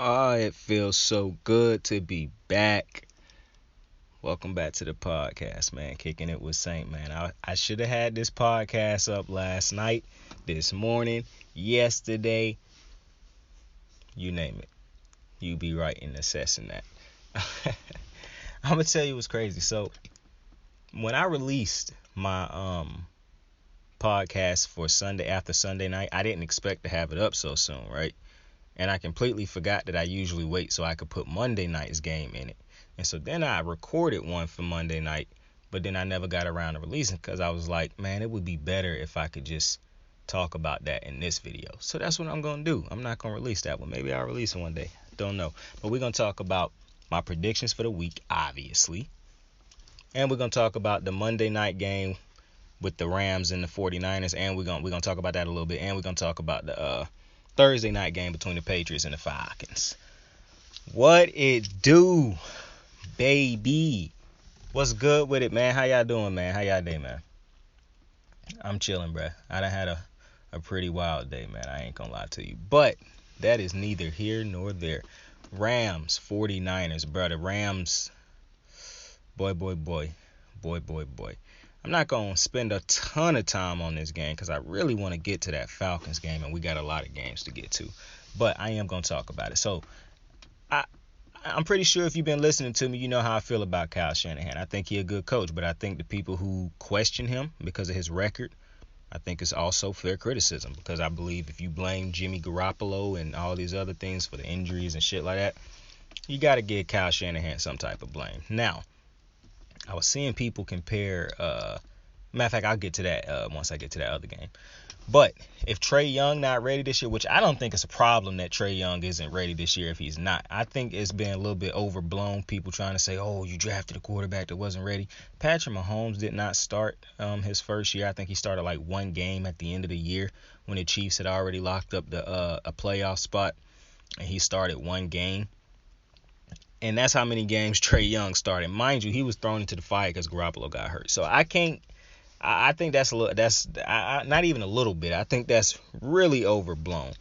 Oh, it feels so good to be back. Welcome back to the podcast, man. Kicking it with Saint, man. I should have had this podcast up last night, this morning, yesterday, you name it. You be right in assessing that. I'm gonna tell you what's crazy. So when I released my podcast for Sunday after Sunday night, I didn't expect to have it up so soon, right? And I completely forgot that I usually wait so I could put Monday night's game in it. And so then I recorded one for Monday night, but then I never got around to releasing because I was like, man, it would be better if I could just talk about that in this video. So that's what I'm going to do. I'm not going to release that one. Maybe I'll release it one day. Don't know. But we're going to talk about my predictions for the week, obviously. And we're going to talk about the Monday night game with the Rams and the 49ers. And we're going to talk about that a little bit. And we're going to talk about the Thursday night game between the Patriots and the Falcons. What it do, baby? What's good with it, man? How y'all doing, man? How y'all day, man? I'm chilling, bruh. I done had a pretty wild day, man. I ain't gonna lie to you. But that is neither here nor there. Rams, 49ers, bruh. The Rams, boy. I'm not going to spend a ton of time on this game because I really want to get to that Falcons game, and we got a lot of games to get to. But I am going to talk about it. So I'm pretty sure if you've been listening to me, you know how I feel about Kyle Shanahan. I think he's a good coach, but I think the people who question him because of his record, I think it's also fair criticism because I believe if you blame Jimmy Garoppolo and all these other things for the injuries and shit like that, you got to give Kyle Shanahan some type of blame. Now, I was seeing people compare, matter of fact, I'll get to that once I get to that other game. But if Trae Young not ready this year, which I don't think it's a problem that Trae Young isn't ready this year if he's not. I think it's been a little bit overblown. People trying to say, oh, you drafted a quarterback that wasn't ready. Patrick Mahomes did not start his first year. I think he started like one game at the end of the year when the Chiefs had already locked up a playoff spot. And he started one game. And that's how many games Trae Young started. Mind you, he was thrown into the fire because Garoppolo got hurt. So I think that's not even a little bit. I think that's really overblown.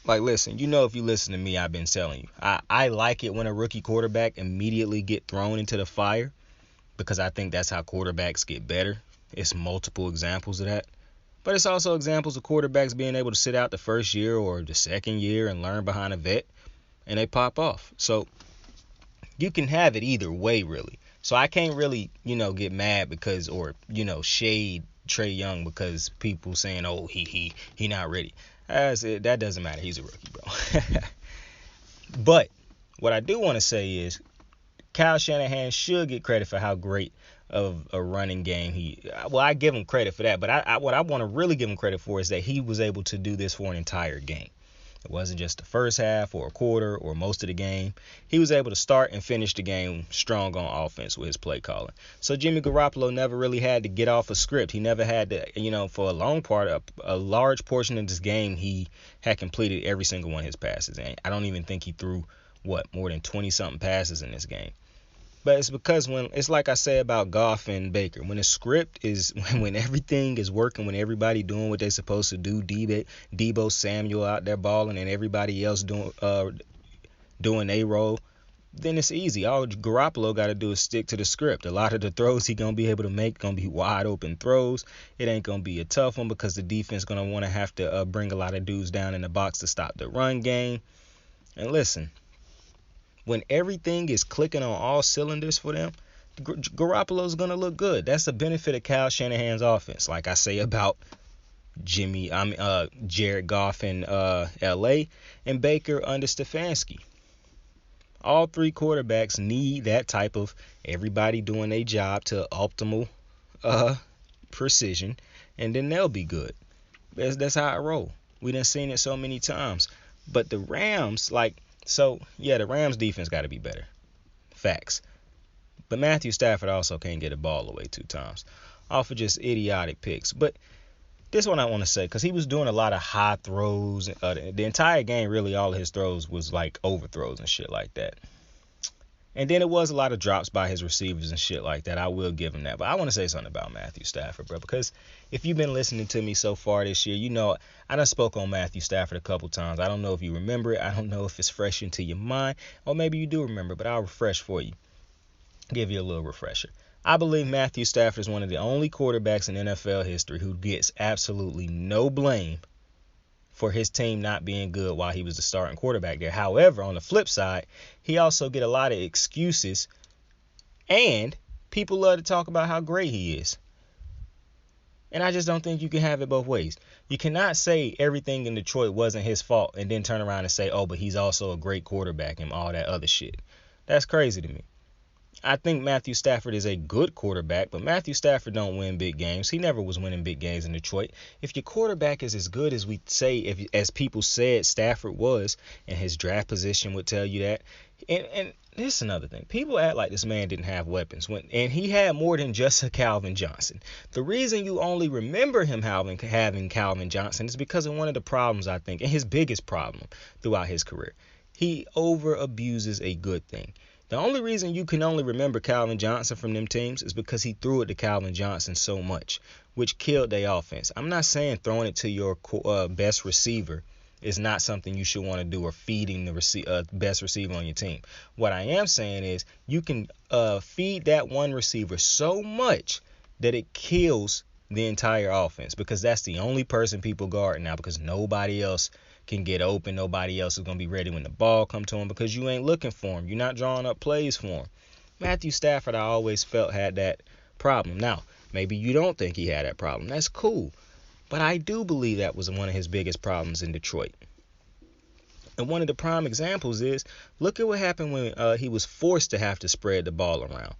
Like, listen, if you listen to me, I've been telling you. I like it when a rookie quarterback immediately get thrown into the fire because I think that's how quarterbacks get better. It's multiple examples of that. But it's also examples of quarterbacks being able to sit out the first year or the second year and learn behind a vet. And they pop off. So you can have it either way, really. So I can't really, get mad because or shade Trae Young because people saying, oh, he not ready. That doesn't matter. He's a rookie, bro. But what I do want to say is Kyle Shanahan should get credit for how great of a running game I give him credit for that. But what I want to really give him credit for is that he was able to do this for an entire game. It wasn't just the first half or a quarter or most of the game. He was able to start and finish the game strong on offense with his play calling. So Jimmy Garoppolo never really had to get off a script. He never had to, for a large portion of this game, he had completed every single one of his passes. And I don't even think he threw, more than 20-something passes in this game. But it's because it's like I say about Goff and Baker. When the script is, when everything is working, when everybody doing what they're supposed to do, Debo Samuel out there balling and everybody else doing their role, then it's easy. All Garoppolo got to do is stick to the script. A lot of the throws he going to be able to make going to be wide open throws. It ain't going to be a tough one because the defense going to want to have to bring a lot of dudes down in the box to stop the run game. And listen, when everything is clicking on all cylinders for them, Garoppolo's going to look good. That's the benefit of Kyle Shanahan's offense. Like I say about Jared Goff in L.A. and Baker under Stefanski. All three quarterbacks need that type of everybody doing their job to optimal precision, and then they'll be good. That's how I roll. We done seen it so many times. But the Rams, the Rams defense got to be better. Facts. But Matthew Stafford also can't get a ball away 2 times off of just idiotic picks. But this one I want to say because he was doing a lot of high throws. The entire game, really, all of his throws was like overthrows and shit like that. And then it was a lot of drops by his receivers and shit like that. I will give him that. But I want to say something about Matthew Stafford, bro, because if you've been listening to me so far this year, you know I done spoke on Matthew Stafford a couple times. I don't know if you remember it. I don't know if it's fresh into your mind, or maybe you do remember, but I'll refresh for you. Give you a little refresher. I believe Matthew Stafford is one of the only quarterbacks in NFL history who gets absolutely no blame for his team not being good while he was the starting quarterback there. However, on the flip side, he also get a lot of excuses, and people love to talk about how great he is. And I just don't think you can have it both ways. You cannot say everything in Detroit wasn't his fault and then turn around and say, oh, but he's also a great quarterback and all that other shit. That's crazy to me. I think Matthew Stafford is a good quarterback, but Matthew Stafford don't win big games. He never was winning big games in Detroit. If your quarterback is as good as we say, as people said Stafford was, and his draft position would tell you that, and this is another thing. People act like this man didn't have weapons, and he had more than just a Calvin Johnson. The reason you only remember him having Calvin Johnson is because of one of the problems, I think, and his biggest problem throughout his career. He over-abuses a good thing. The only reason you can only remember Calvin Johnson from them teams is because he threw it to Calvin Johnson so much, which killed their offense. I'm not saying throwing it to your best receiver is not something you should want to do, or feeding the best receiver on your team. What I am saying is you can feed that one receiver so much that it kills the entire offense, because that's the only person people guard now, because nobody else can get open. Nobody else is going to be ready when the ball come to him, because you ain't looking for him. You're not drawing up plays for him. Matthew Stafford, I always felt, had that problem. Now, maybe you don't think he had that problem. That's cool. But I do believe that was one of his biggest problems in Detroit. And one of the prime examples is, look at what happened when he was forced to have to spread the ball around.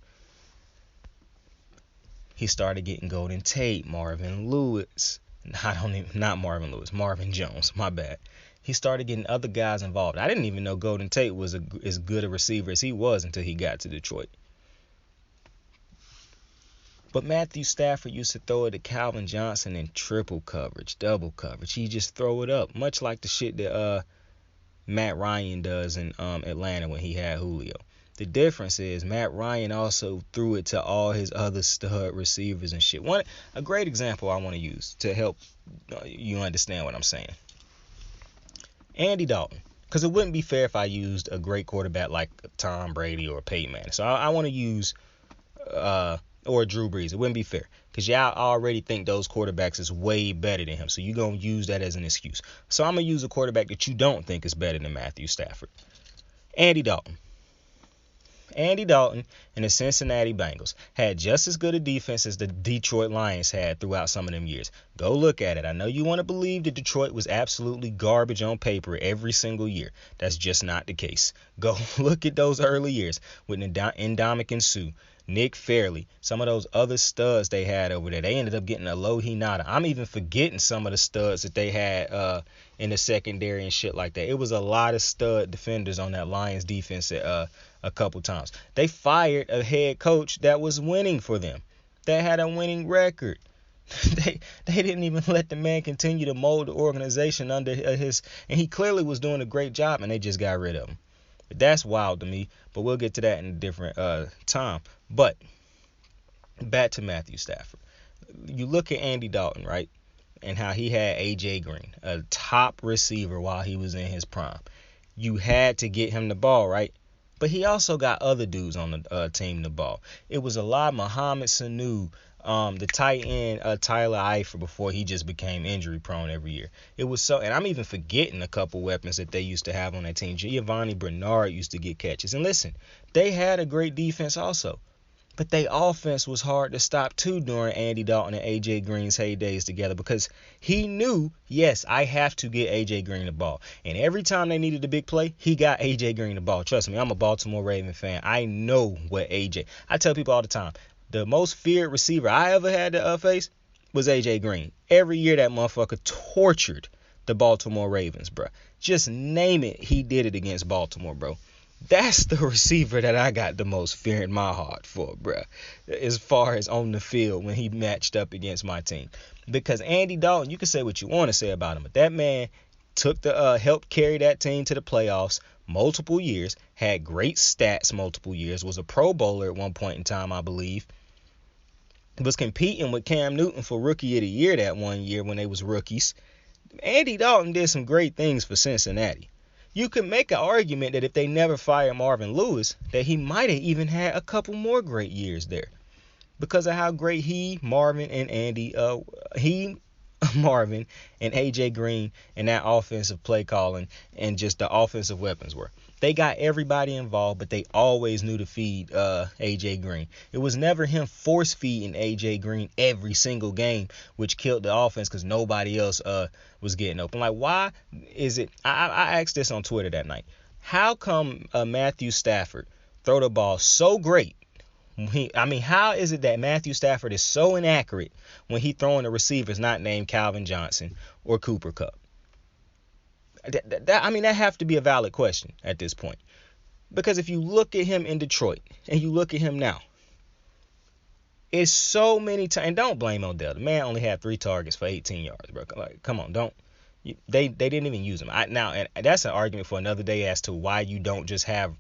He started getting Golden Tate, Marvin Lewis. Marvin Jones, my bad. He started getting other guys involved. I didn't even know Golden Tate was as good a receiver as he was until he got to Detroit. But Matthew Stafford used to throw it to Calvin Johnson in triple coverage, double coverage. He just throw it up, much like the shit that Matt Ryan does in Atlanta when he had Julio. The difference is Matt Ryan also threw it to all his other stud receivers and shit. A great example I want to use to help you understand what I'm saying. Andy Dalton. Because it wouldn't be fair if I used a great quarterback like Tom Brady or Peyton Manning. So I want to use or Drew Brees. It wouldn't be fair, because y'all already think those quarterbacks is way better than him. So you're going to use that as an excuse. So I'm going to use a quarterback that you don't think is better than Matthew Stafford. Andy Dalton. Andy Dalton and the Cincinnati Bengals had just as good a defense as the Detroit Lions had throughout some of them years. Go look at it. I know you want to believe that Detroit was absolutely garbage on paper every single year. That's just not the case. Go look at those early years with Ndamukong Suh, Nick Fairley, some of those other studs they had over there. They ended up getting a Alohi Nada. I'm even forgetting some of the studs that they had in the secondary and shit like that. It was a lot of stud defenders on that Lions defense a couple times. They fired a head coach that was winning for them, that had a winning record. They didn't even let the man continue to mold the organization under his, and he clearly was doing a great job, and they just got rid of him. That's wild to me, but we'll get to that in a different time. But back to Matthew Stafford. You look at Andy Dalton, right, and how he had A.J. Green, a top receiver while he was in his prime. You had to get him the ball, right? But he also got other dudes on the team the ball. It was a lot of Mohamed Sanu, the tight end Tyler Eifert, before he just became injury prone every year. It was so, and I'm even forgetting a couple weapons that they used to have on that team. Giovanni Bernard used to get catches. And listen, they had a great defense also. But their offense was hard to stop too during Andy Dalton and A.J. Green's heydays together, because he knew, yes, I have to get A.J. Green the ball. And every time they needed a big play, he got A.J. Green the ball. Trust me, I'm a Baltimore Raven fan. I know what A.J. I tell people all the time, the most feared receiver I ever had to face was A.J. Green. Every year that motherfucker tortured the Baltimore Ravens, bro. Just name it, he did it against Baltimore, bro. That's the receiver that I got the most fear in my heart for, bruh, as far as on the field when he matched up against my team. Because Andy Dalton, you can say what you want to say about him, but that man took helped carry that team to the playoffs, multiple years, had great stats multiple years, was a Pro Bowler at one point in time, I believe, was competing with Cam Newton for Rookie of the Year that one year when they was rookies. Andy Dalton did some great things for Cincinnati. You could make an argument that if they never fired Marvin Lewis, that he might have even had a couple more great years there because of how great Marvin, and AJ Green and that offensive play calling and just the offensive weapons were. They got everybody involved, but they always knew to feed AJ Green. It was never him force feeding AJ Green every single game, which killed the offense because nobody else was getting open. Like, why is it? I asked this on Twitter that night. How come Matthew Stafford throw the ball so great? How is it that Matthew Stafford is so inaccurate when he throwing the receivers not named Calvin Johnson or Cooper Kupp? That have to be a valid question at this point. Because if you look at him in Detroit and you look at him now, it's so many times. And don't blame Odell. The man only had 3 targets for 18 yards, bro. Like, come on, don't. They didn't even use him. And that's an argument for another day as to why you don't just have,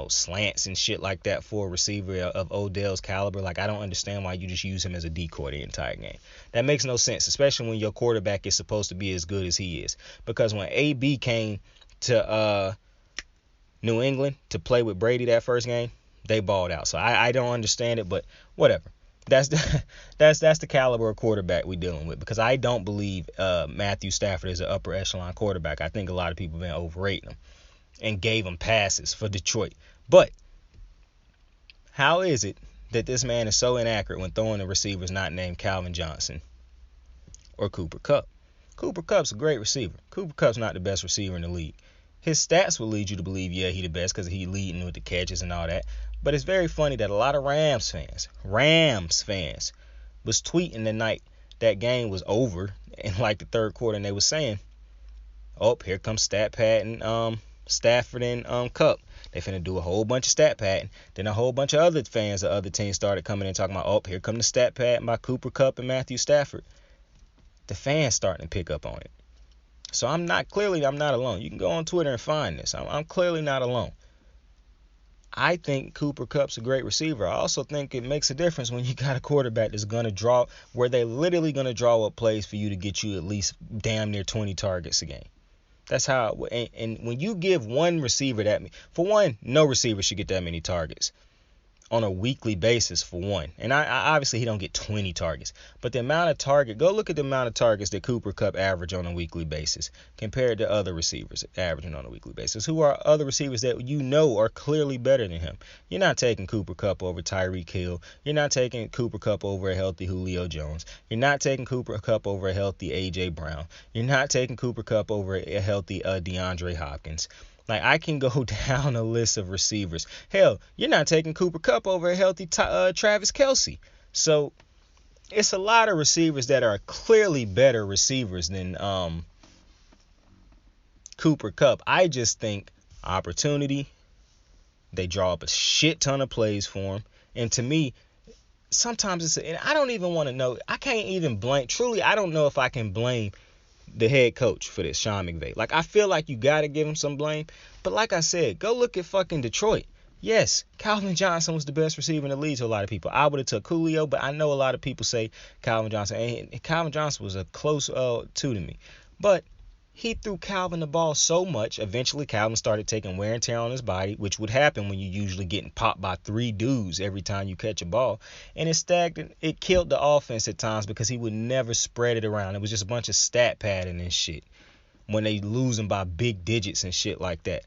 slants and shit like that for a receiver of Odell's caliber. Like, I don't understand why you just use him as a decoy the entire game. That makes no sense, especially when your quarterback is supposed to be as good as he is. Because when AB came to New England to play with Brady that first game, they balled out. So I don't understand it, but whatever. That's the caliber of quarterback we're dealing with. Because I don't believe Matthew Stafford is an upper echelon quarterback. I think a lot of people have been overrating him and gave him passes for Detroit. But how is it that this man is so inaccurate when throwing the receivers not named Calvin Johnson or Cooper Kupp? Cooper Kupp's a great receiver. Cooper Kupp's not the best receiver in the league. His stats will lead you to believe, yeah, he the best because he leading with the catches and all that. But it's very funny that a lot of Rams fans was tweeting the night that game was over in like the third quarter, and they was saying, oh, here comes stat padding Stafford and Kupp. They finna do a whole bunch of stat padding. Then a whole bunch of other fans of other teams started coming in talking about, oh, here come the stat padding by Cooper Kupp and Matthew Stafford. The fans starting to pick up on it. So I'm not alone. You can go on Twitter and find this. I'm clearly not alone. I think Cooper Kupp's a great receiver. I also think it makes a difference when you got a quarterback that's going to draw, where they're literally going to draw up plays for you to get you at least damn near 20 targets a game. That's how, and when you give one receiver that, for one, no receiver should get that many targets on a weekly basis, for one. And I obviously he don't get 20 targets, but the amount of go look at the amount of targets that Cooper Kupp average on a weekly basis compared to other receivers averaging on a weekly basis. Who are other receivers that are clearly better than him? You're not taking Cooper Kupp over Tyreek Hill. You're not taking Cooper Kupp over a healthy Julio Jones. You're not taking Cooper Kupp over a healthy A.J. Brown. You're not taking Cooper Kupp over a healthy DeAndre Hopkins. Like, I can go down a list of receivers. Hell, you're not taking Cooper Kupp over a healthy Travis Kelce. So it's a lot of receivers that are clearly better receivers than Cooper Kupp. I just think opportunity, they draw up a shit ton of plays for him. And to me, sometimes and I don't even want to know. I can't even blame. Truly, I don't know if I can blame the head coach for this, Sean McVay. Like, I feel like you got to give him some blame. But like I said, go look at fucking Detroit. Yes, Calvin Johnson was the best receiver in the league to a lot of people. I would have took Julio, but I know a lot of people say Calvin Johnson. And Calvin Johnson was a close two to me. But he threw Calvin the ball so much, eventually Calvin started taking wear and tear on his body, which would happen when you usually getting popped by 3 dudes every time you catch a ball. And it killed the offense at times because he would never spread it around. It was just a bunch of stat padding and shit when they losing by big digits and shit like that.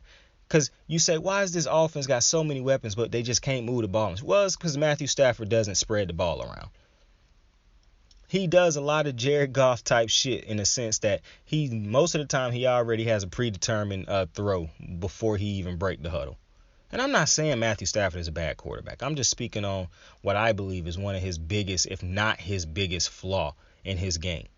Because you say, why is this offense got so many weapons, but they just can't move the ball? Well, it's because Matthew Stafford doesn't spread the ball around. He does a lot of Jared Goff type shit in the sense that most of the time he already has a predetermined throw before he even break the huddle. And I'm not saying Matthew Stafford is a bad quarterback. I'm just speaking on what I believe is one of his biggest, if not his biggest flaw in his game.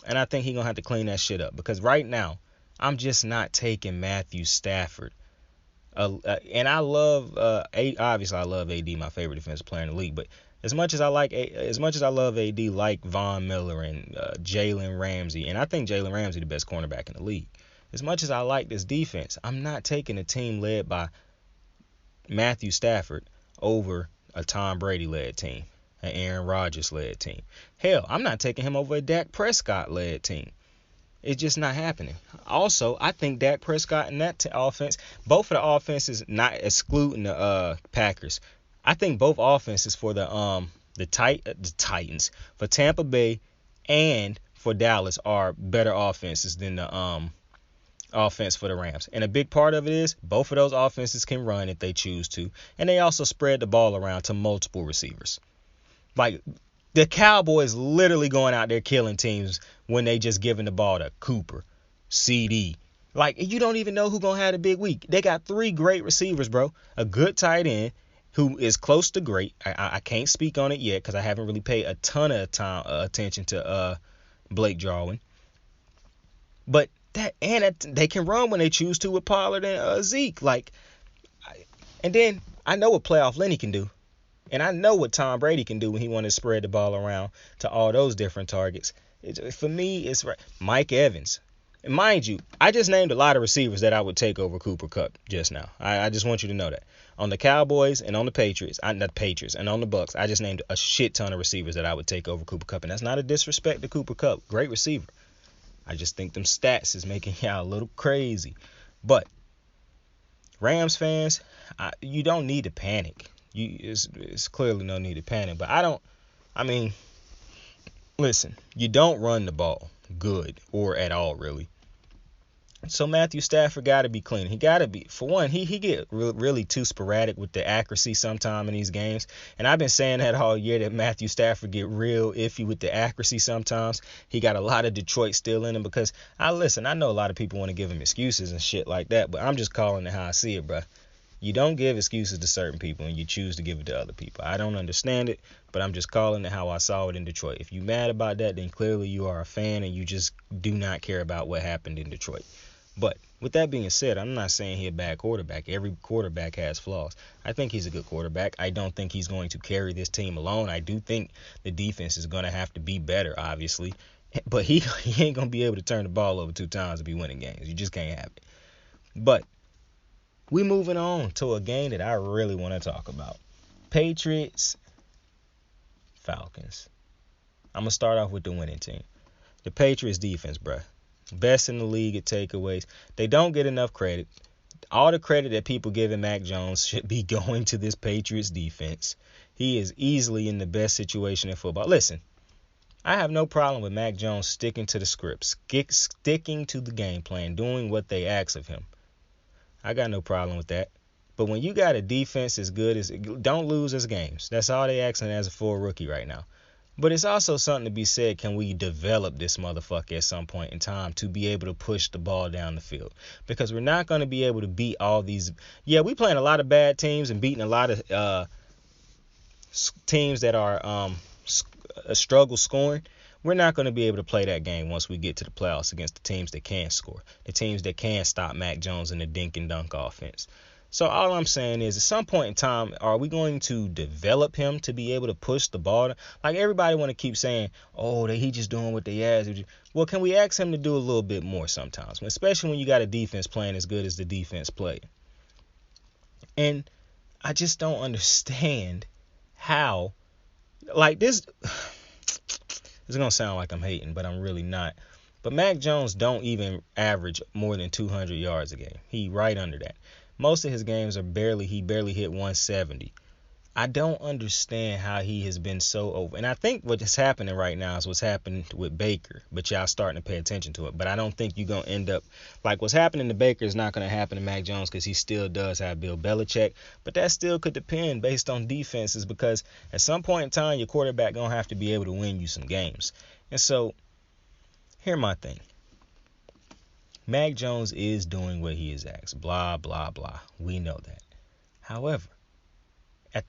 And I think he's going to have to clean that shit up because right now I'm just not taking Matthew Stafford. And I love, obviously I love AD, my favorite defensive player in the league, but as much as I love AD, like Von Miller and Jalen Ramsey, and I think Jalen Ramsey the best cornerback in the league. as much as I like this defense, I'm not taking a team led by Matthew Stafford over a Tom Brady-led team, an Aaron Rodgers-led team. Hell, I'm not taking him over a Dak Prescott-led team. It's just not happening. Also, I think Dak Prescott and that offense, both of the offenses, not excluding the Packers, I think both offenses for the Titans, for Tampa Bay and for Dallas are better offenses than the offense for the Rams. And a big part of it is both of those offenses can run if they choose to, and they also spread the ball around to multiple receivers. Like, the Cowboys literally going out there killing teams when they just giving the ball to Cooper, CD. Like, you don't even know who's going to have a big week. They got 3 great receivers, bro. A good tight end who is close to great. I can't speak on it yet because I haven't really paid a ton of attention to Blake Jarwin. But they can run when they choose to with Pollard and Zeke. And then I know what playoff Lenny can do. And I know what Tom Brady can do when he wants to spread the ball around to all those different targets. For me, it's Mike Evans. And mind you, I just named a lot of receivers that I would take over Cooper Kupp just now. I just want you to know that. On the Cowboys and on the Patriots, and on the Bucks, I just named a shit ton of receivers that I would take over Cooper Kupp. And that's not a disrespect to Cooper Kupp. Great receiver. I just think them stats is making y'all a little crazy. But Rams fans, you don't need to panic. It's clearly no need to panic. But listen, you don't run the ball good or at all, really. So Matthew Stafford got to be clean. He got to be, for one, he get really too sporadic with the accuracy sometime in these games. And I've been saying that all year, that Matthew Stafford get real iffy with the accuracy sometimes. He got a lot of Detroit still in him because, I know a lot of people want to give him excuses and shit like that, but I'm just calling it how I see it, bro. You don't give excuses to certain people and you choose to give it to other people. I don't understand it, but I'm just calling it how I saw it in Detroit. If you're mad about that, then clearly you are a fan and you just do not care about what happened in Detroit. But with that being said, I'm not saying he's a bad quarterback. Every quarterback has flaws. I think he's a good quarterback. I don't think he's going to carry this team alone. I do think the defense is going to have to be better, obviously. But he ain't going to be able to turn the ball over 2 times to be winning games. You just can't have it. But we moving on to a game that I really want to talk about. Patriots Falcons. I'm going to start off with the winning team. The Patriots defense, bruh. Best in the league at takeaways. They don't get enough credit. All the credit that people giving Mac Jones should be going to this Patriots defense. He is easily in the best situation in football. Listen, I have no problem with Mac Jones sticking to the script, sticking to the game plan, doing what they ask of him. I got no problem with that. But when you got a defense as good as, don't lose as games. That's all they asking as a full rookie right now. But it's also something to be said, can we develop this motherfucker at some point in time to be able to push the ball down the field? Because we're not going to be able to beat all these. Yeah, we playing a lot of bad teams and beating a lot of teams that are struggle scoring. We're not going to be able to play that game once we get to the playoffs against the teams that can score, the teams that can stop Mac Jones in the dink and dunk offense. So all I'm saying is, at some point in time, are we going to develop him to be able to push the ball? Like, everybody want to keep saying, oh, he just doing what they ask. Well, can we ask him to do a little bit more sometimes, especially when you got a defense playing as good as the defense played? And I just don't understand how, like, this is going to sound like I'm hating, but I'm really not. But Mac Jones don't even average more than 200 yards a game. He right under that. Most of his games are he barely hit 170. I don't understand how he has been so over. And I think what is happening right now is what's happening with Baker, but y'all starting to pay attention to it. But I don't think you're going to end up, like what's happening to Baker is not going to happen to Mac Jones because he still does have Bill Belichick. But that still could depend based on defenses, because at some point in time, your quarterback going to have to be able to win you some games. And so, here's my thing. Mac Jones is doing what he is asked. Blah, blah, blah. We know that. However,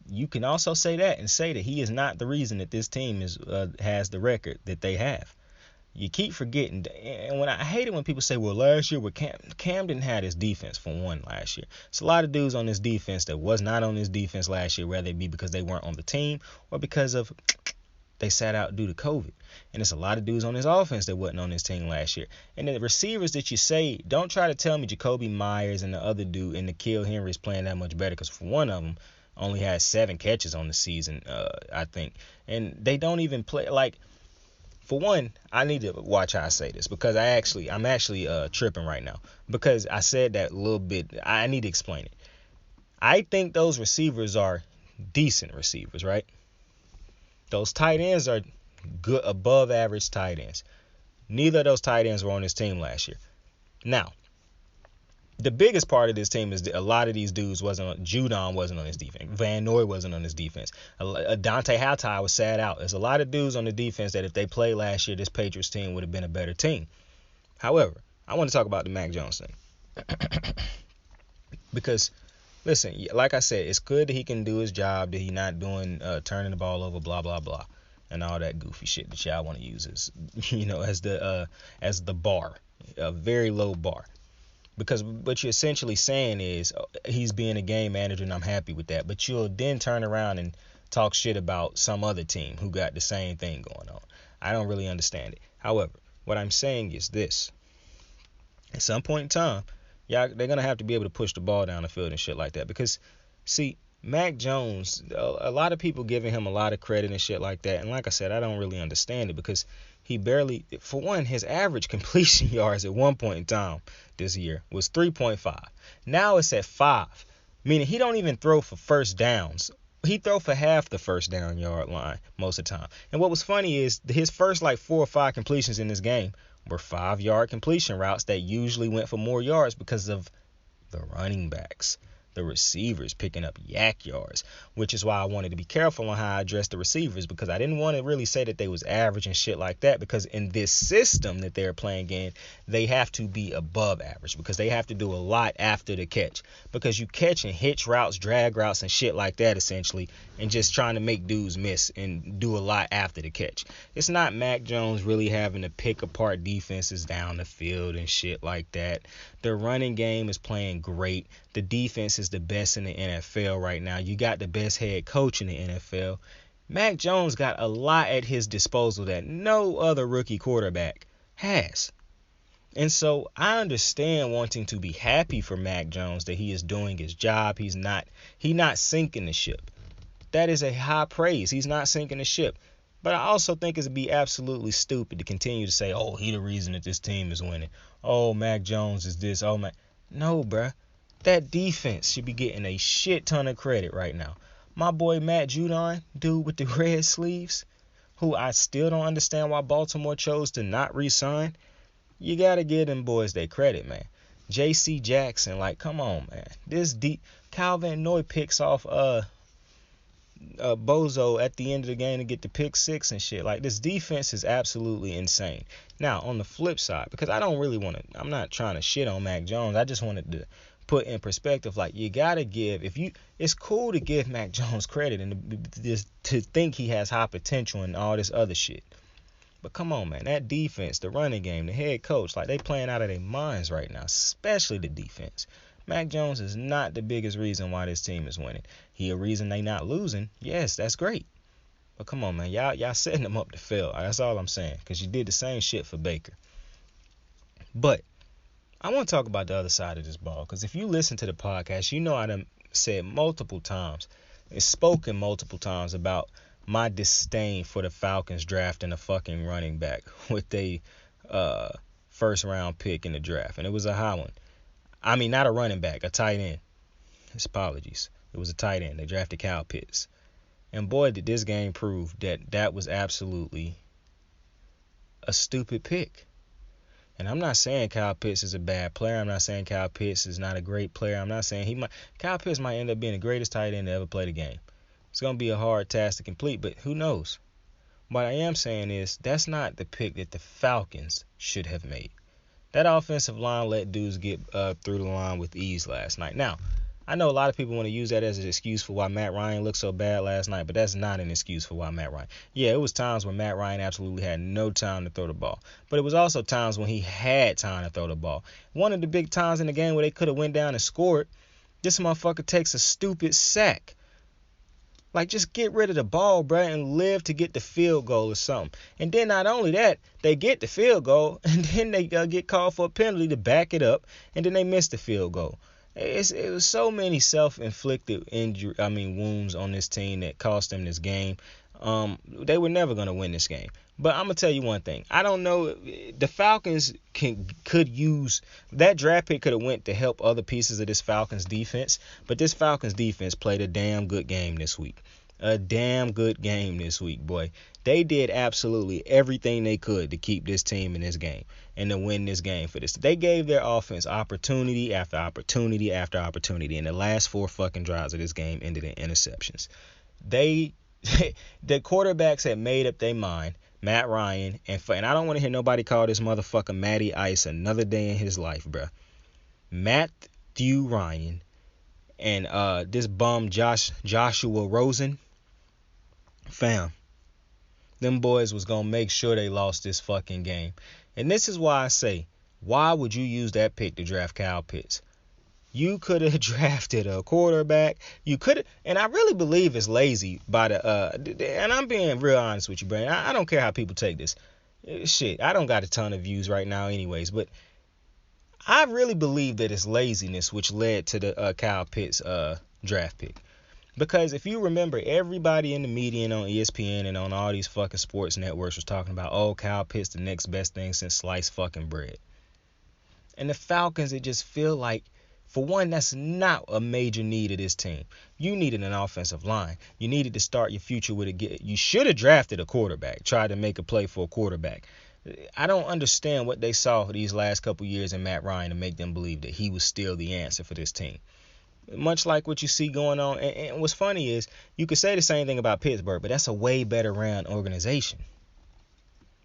you can also say that and say that he is not the reason that this team has the record that they have. You keep forgetting. And I hate it when people say, well, last year with Cam didn't have his defense for one last year. It's a lot of dudes on this defense that was not on this defense last year, whether it be because they weren't on the team or because of They sat out due to COVID. And there's a lot of dudes on this offense that wasn't on this team last year. And the receivers that you say, don't try to tell me Jacoby Myers and the other dude and N'Keal Henry is playing that much better, because for one of them only had 7 catches on the season, I think. And they don't even play, like, for one, I need to watch how I say this, because I'm actually tripping right now, because I said that a little bit. I need to explain it. I think those receivers are decent receivers, right? Those tight ends are good, above average tight ends. Neither of those tight ends were on this team last year. Now, the biggest part of this team is a lot of these dudes Judon wasn't on his defense. Van Noy wasn't on his defense. Dante Haltai was sat out. There's a lot of dudes on the defense that if they played last year, this Patriots team would have been a better team. However, I want to talk about the Mac Jones thing. Because, listen, like I said, it's good that he can do his job, that he's not doing turning the ball over, blah, blah, blah, and all that goofy shit that y'all want to use as, as the bar, a very low bar. Because what you're essentially saying is he's being a game manager, and I'm happy with that. But you'll then turn around and talk shit about some other team who got the same thing going on. I don't really understand it. However, what I'm saying is this. At some point in time, they're going to have to be able to push the ball down the field and shit like that. Because, see, Mac Jones, a lot of people giving him a lot of credit and shit like that. And like I said, I don't really understand it, because he barely, for one, his average completion yards at one point in time this year was 3.5. Now it's at 5, meaning he don't even throw for first downs. He throw for half the first down yard line most of the time. And what was funny is his first 4 or 5 completions in this game were 5-yard completion routes that usually went for more yards because of the running backs, the receivers picking up yak yards, which is why I wanted to be careful on how I address the receivers, because I didn't want to really say that they was average and shit like that, because in this system that they're playing in, they have to be above average, because they have to do a lot after the catch, because you catch and hitch routes, drag routes and shit like that essentially, and just trying to make dudes miss and do a lot after the catch. It's not Mac Jones really having to pick apart defenses down the field and shit like that. The running game is playing great. The defense is the best in the NFL right now. You got the best head coach in the NFL. Mac Jones got a lot at his disposal that no other rookie quarterback has. And so I understand wanting to be happy for Mac Jones that he is doing his job. He's not sinking the ship. That is a high praise. He's not sinking the ship. But I also think it'd be absolutely stupid to continue to say, oh, he the reason that this team is winning. Oh, Mac Jones is this. Oh, Mac. No, bruh. That defense should be getting a shit ton of credit right now. My boy Matt Judon, dude with the red sleeves, who I still don't understand why Baltimore chose to not re-sign. You got to give them boys their credit, man. J.C. Jackson, like, come on, man. This deep Calvin Noy picks off Bozo at the end of the game to get the pick 6 and shit. Like, this defense is absolutely insane. Now, on the flip side, because I'm not trying to shit on Mac Jones. I just wanted to put in perspective, like, you got to give, it's cool to give Mac Jones credit and to think he has high potential and all this other shit. But come on, man, that defense, the running game, the head coach, like, they playing out of their minds right now, especially the defense. Mac Jones is not the biggest reason why this team is winning. He a reason they not losing. Yes, that's great. But come on, man, y'all setting them up to fail. That's all I'm saying, because you did the same shit for Baker. But I want to talk about the other side of this ball, because if you listen to the podcast, you know I done said multiple times, and spoken multiple times about my disdain for the Falcons drafting a fucking running back with a first round pick in the draft. And it was a high one. I mean, not a running back, a tight end. His apologies. It was a tight end. They drafted Kyle Pitts. And boy, did this game prove that was absolutely a stupid pick. And I'm not saying Kyle Pitts is a bad player. I'm not saying Kyle Pitts is not a great player. I'm not saying Kyle Pitts might end up being the greatest tight end to ever play the game. It's going to be a hard task to complete, but who knows? What I am saying is that's not the pick that the Falcons should have made. That offensive line let dudes get through the line with ease last night. Now, I know a lot of people want to use that as an excuse for why Matt Ryan looked so bad last night, but that's not an excuse for why Matt Ryan. Yeah, it was times when Matt Ryan absolutely had no time to throw the ball, but it was also times when he had time to throw the ball. One of the big times in the game where they could have went down and scored, this motherfucker takes a stupid sack. Like, just get rid of the ball, bro, and live to get the field goal or something. And then not only that, they get the field goal, and then they get called for a penalty to back it up, and then they miss the field goal. It was so many self-inflicted wounds on this team that cost them this game. They were never going to win this game. But I'm going to tell you one thing. I don't know. The Falcons could use that draft pick could have went to help other pieces of this Falcons defense. But this Falcons defense played a damn good game this week. A damn good game this week, boy. They did absolutely everything they could to keep this team in this game and to win this game for this. They gave their offense opportunity after opportunity after opportunity. And the last 4 fucking drives of this game ended in interceptions. The quarterbacks had made up their mind. Matt Ryan, and I don't want to hear nobody call this motherfucker Matty Ice another day in his life, bruh. Matthew Ryan and this bum Joshua Rosen, fam, them boys was going to make sure they lost this fucking game. And this is why I say, why would you use that pick to draft Kyle Pitts? You could have drafted a quarterback. You could have, and I really believe it's lazy by and I'm being real honest with you, Brandon. I don't care how people take this. Shit, I don't got a ton of views right now anyways, but I really believe that it's laziness which led to the Kyle Pitts draft pick. Because if you remember, everybody in the media and on ESPN and on all these fucking sports networks was talking about, oh, Kyle Pitts the next best thing since sliced fucking bread. And the Falcons, it just feel like, for one, that's not a major need of this team. You needed an offensive line. You needed to start your future with you should have drafted a quarterback, tried to make a play for a quarterback. I don't understand what they saw these last couple years in Matt Ryan to make them believe that he was still the answer for this team. Much like what you see going on. And what's funny is you could say the same thing about Pittsburgh, but that's a way better ran organization.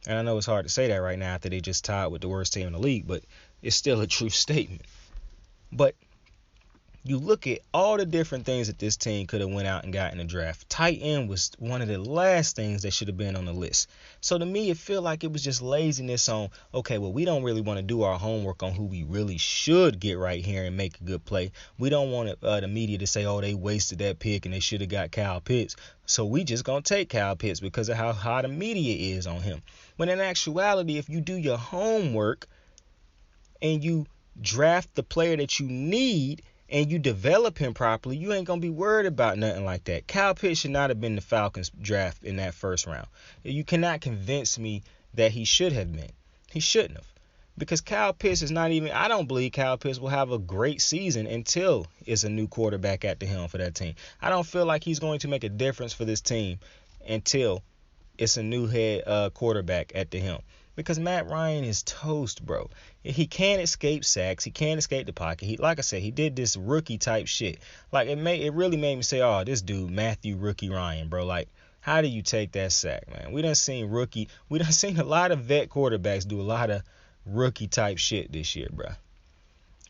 And I know it's hard to say that right now after they just tied with the worst team in the league, but it's still a true statement. But you look at all the different things that this team could have went out and got in the draft. Tight end was one of the last things that should have been on the list. So to me, it felt like it was just laziness on, okay, well, we don't really want to do our homework on who we really should get right here and make a good play. We don't want the media to say, oh, they wasted that pick and they should have got Kyle Pitts. So we just going to take Kyle Pitts because of how high the media is on him. When in actuality, if you do your homework and you draft the player that you need and you develop him properly, you ain't going to be worried about nothing like that. Kyle Pitts should not have been the Falcons draft in that first round. You cannot convince me that he should have been. He shouldn't have. Because Kyle Pitts is not even, I don't believe Kyle Pitts will have a great season until it's a new quarterback at the helm for that team. I don't feel like he's going to make a difference for this team until it's a new head quarterback at the helm. Because Matt Ryan is toast, bro. He can't escape sacks. He can't escape the pocket. Like I said, he did this rookie type shit. Like it really made me say, oh, this dude, Matthew Rookie Ryan, bro. Like, how do you take that sack, man? We done seen a lot of vet quarterbacks do a lot of rookie type shit this year, bro.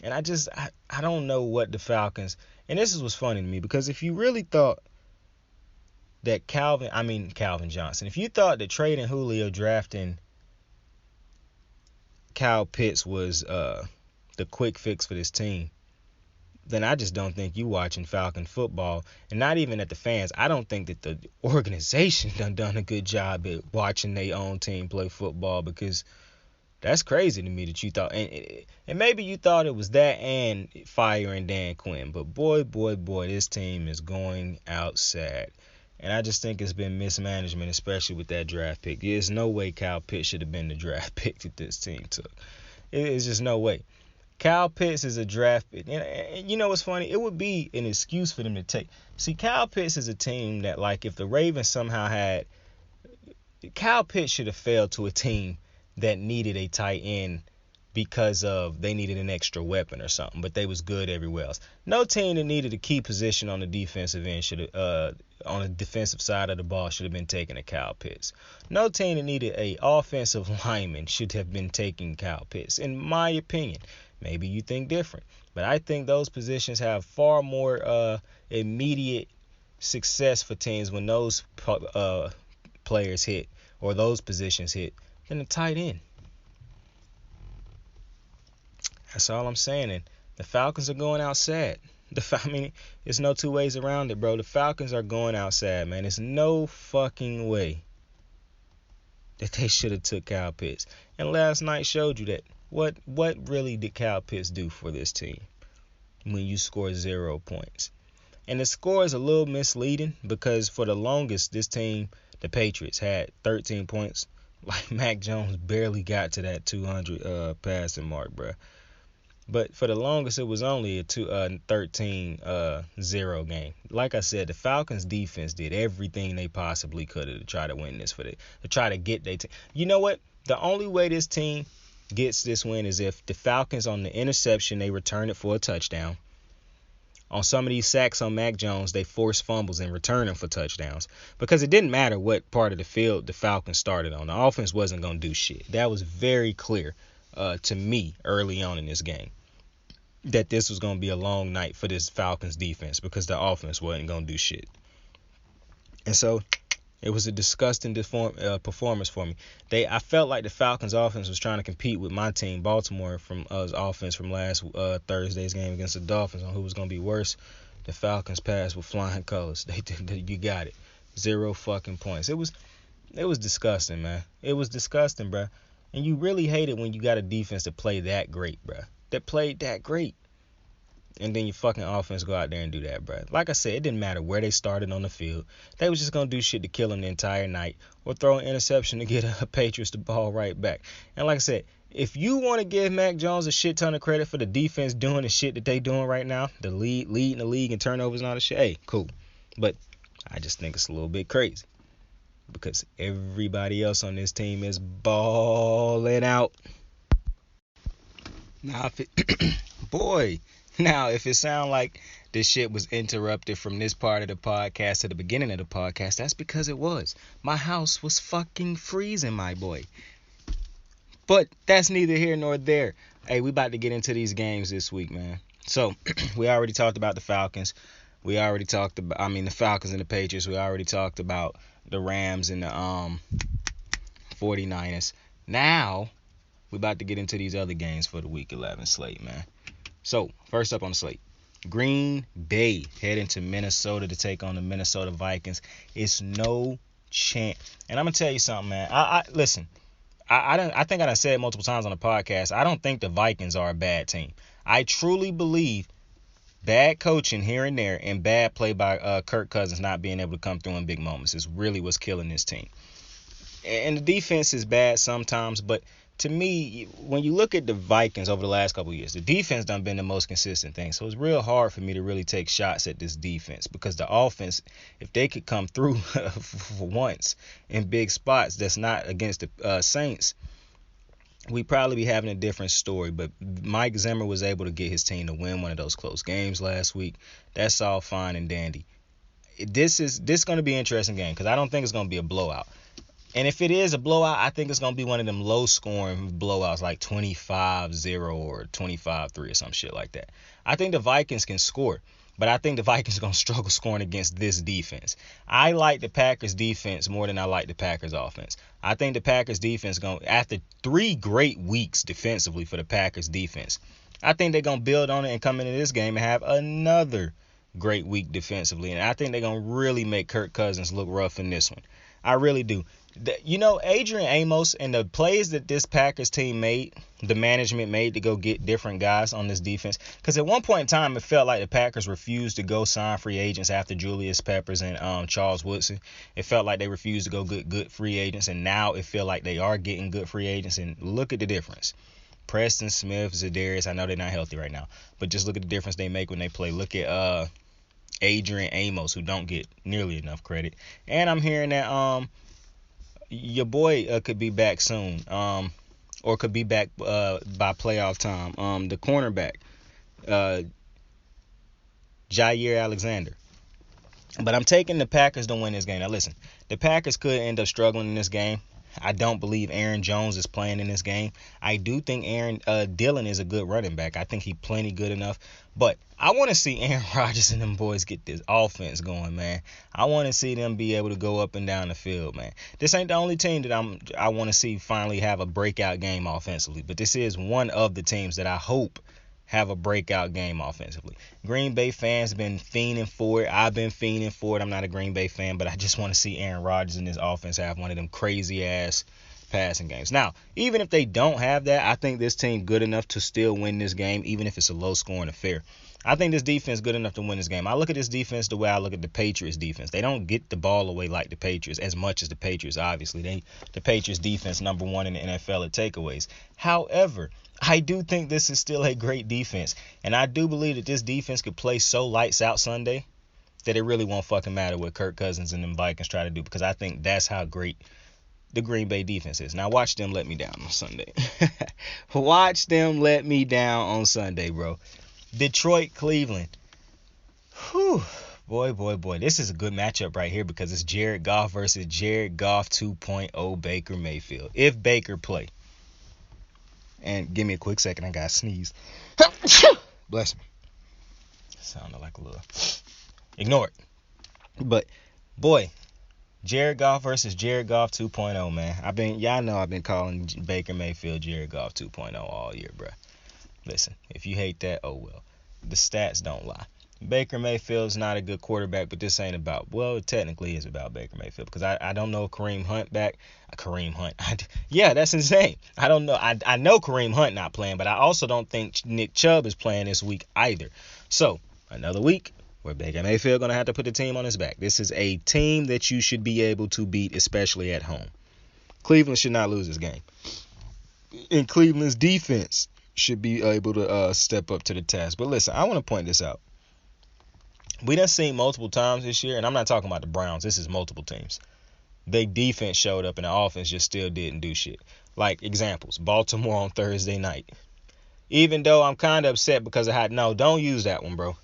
And I don't know what the Falcons, and this is what's funny to me, because if you really thought that Calvin Johnson, if you thought that trading Julio, drafting Kyle Pitts was the quick fix for this team, then I just don't think you watching Falcon football, and not even at the fans. I don't think that the organization done a good job at watching their own team play football, because that's crazy to me that you thought, and maybe you thought it was that and firing Dan Quinn, but boy, this team is going out sad. And I just think it's been mismanagement, especially with that draft pick. There's no way Kyle Pitts should have been the draft pick that this team took. It's just no way. Kyle Pitts is a draft pick. And you know what's funny? It would be an excuse for them to take. See, Kyle Pitts is a team that, like, if the Ravens somehow had... Kyle Pitts should have fell to a team that needed a tight end because of they needed an extra weapon or something, but they was good everywhere else. No team that needed a key position on the defensive end should have, on the defensive side of the ball, should have been taking a Kyle Pitts. No team that needed a offensive lineman should have been taking Kyle Pitts, in my opinion. Maybe you think different, but I think those positions have far more immediate success for teams when those players hit, or those positions hit, than the tight end. That's all I'm saying. And The Falcons are going out sad. I mean, there's no two ways around it, bro. The Falcons are going out sad, man. There's no fucking way that they should have took Kyle Pitts. And last night showed you that. What really did Kyle Pitts do for this team when you score 0 points? And the score is a little misleading because for the longest, this team, the Patriots, had 13 points. Like, Mac Jones barely got to that 200 passing mark, bro. But for the longest, it was only a 13-0 game. Like I said, the Falcons' defense did everything they possibly could to try to win this to try to get their team. You know what? The only way this team gets this win is if the Falcons, on the interception, they return it for a touchdown. On some of these sacks on Mac Jones, they force fumbles and return them for touchdowns. Because it didn't matter what part of the field the Falcons started on. The offense wasn't going to do shit. That was very clear to me early on in this game, that this was going to be a long night for this Falcons defense because the offense wasn't going to do shit. And so it was a disgusting performance for me. I felt like the Falcons offense was trying to compete with my team, Baltimore, from offense from last Thursday's game against the Dolphins on who was going to be worse. The Falcons passed with flying colors. You got it. 0 fucking points. It was disgusting, man. It was disgusting, bro. And you really hate it when you got a defense that played that great, bro. That played that great. And then your fucking offense go out there and do that, bro. Like I said, it didn't matter where they started on the field. They was just going to do shit to kill them the entire night or throw an interception to get a Patriots the ball right back. And like I said, if you want to give Mac Jones a shit ton of credit for the defense doing the shit that they doing right now, the leading the league in turnovers and all that shit, hey, cool. But I just think it's a little bit crazy because everybody else on this team is balling out. Now, if it sound like this shit was interrupted from this part of the podcast to the beginning of the podcast, that's because it was. My house was fucking freezing, my boy. But that's neither here nor there. Hey, we about to get into these games this week, man. So, we already talked about the Falcons. We already talked about, the Falcons and the Patriots. We already talked about the Rams and the 49ers. Now, we about to get into these other games for the Week 11 slate, man. So, first up on the slate, Green Bay heading to Minnesota to take on the Minnesota Vikings. It's no chance. And I'm going to tell you something, man. Listen, I think I said it multiple times on the podcast. I don't think the Vikings are a bad team. I truly believe bad coaching here and there and bad play by Kirk Cousins not being able to come through in big moments is really what's killing this team. And the defense is bad sometimes, but to me, when you look at the Vikings over the last couple of years, the defense done been the most consistent thing. So it's real hard for me to really take shots at this defense because the offense, if they could come through for once in big spots that's not against the Saints, we'd probably be having a different story. But Mike Zimmer was able to get his team to win one of those close games last week. That's all fine and dandy. This is going to be an interesting game because I don't think it's going to be a blowout. And if it is a blowout, I think it's going to be one of them low-scoring blowouts like 25-0 or 25-3 or some shit like that. I think the Vikings can score, but I think the Vikings are going to struggle scoring against this defense. I like the Packers defense more than I like the Packers offense. I think the Packers defense after 3 great weeks defensively for the Packers defense, I think they're going to build on it and come into this game and have another great week defensively. And I think they're going to really make Kirk Cousins look rough in this one. I really do. Adrian Amos and the plays that this Packers team made, the management made to go get different guys on this defense. Because at one point in time, it felt like the Packers refused to go sign free agents after Julius Peppers and Charles Woodson. It felt like they refused to go get good free agents. And now it feels like they are getting good free agents. And look at the difference. Preston Smith, Zadarius, I know they're not healthy right now. But just look at the difference they make when they play. Look at Adrian Amos, who don't get nearly enough credit. And I'm hearing that your boy could be back soon, or could be back by playoff time. The cornerback, Jair Alexander. But I'm taking the Packers to win this game. Now listen, the Packers could end up struggling in this game. I don't believe Aaron Jones is playing in this game. I do think Dillon is a good running back. I think he's plenty good enough. But I want to see Aaron Rodgers and them boys get this offense going, man. I want to see them be able to go up and down the field, man. This ain't the only team that I want to see finally have a breakout game offensively. But this is one of the teams that I hope have a breakout game offensively. Green Bay fans have been fiending for it. I've been fiending for it. I'm not a Green Bay fan, but I just want to see Aaron Rodgers and this offense have one of them crazy-ass passing games. Now, even if they don't have that, I think this team good enough to still win this game, even if it's a low-scoring affair. I think this defense good enough to win this game. I look at this defense the way I look at the Patriots defense. They don't get the ball away like the Patriots, as much as the Patriots, obviously. The Patriots defense number one in the NFL at takeaways. However, I do think this is still a great defense. And I do believe that this defense could play so lights out Sunday that it really won't fucking matter what Kirk Cousins and them Vikings try to do, because I think that's how great the Green Bay defense is. Now watch them let me down on Sunday. Watch them let me down on Sunday, bro. Detroit, Cleveland. Whew. Boy. This is a good matchup right here because it's Jared Goff versus Jared Goff 2.0 Baker Mayfield. If Baker play. And give me a quick second. I got to sneeze. Bless me. Sounded like a little. Ignore it. But, boy, Jared Goff versus Jared Goff 2.0, man. Y'all know I've been calling Baker Mayfield Jared Goff 2.0 all year, bro. Listen, if you hate that, oh well. The stats don't lie. Baker Mayfield's not a good quarterback, but this ain't about, well, it technically is about Baker Mayfield, because I don't know Kareem Hunt back. Kareem Hunt. Yeah, that's insane. I don't know. I know Kareem Hunt not playing, but I also don't think Nick Chubb is playing this week either. So, another week where Baker Mayfield going to have to put the team on his back. This is a team that you should be able to beat, especially at home. Cleveland should not lose this game. And Cleveland's defense should be able to step up to the task. But listen, I want to point this out. We done seen multiple times this year, and I'm not talking about the Browns. This is multiple teams. Their defense showed up, and the offense just still didn't do shit. Like, examples, Baltimore on Thursday night. Even though I'm kind of upset because I had, no, don't use that one, bro.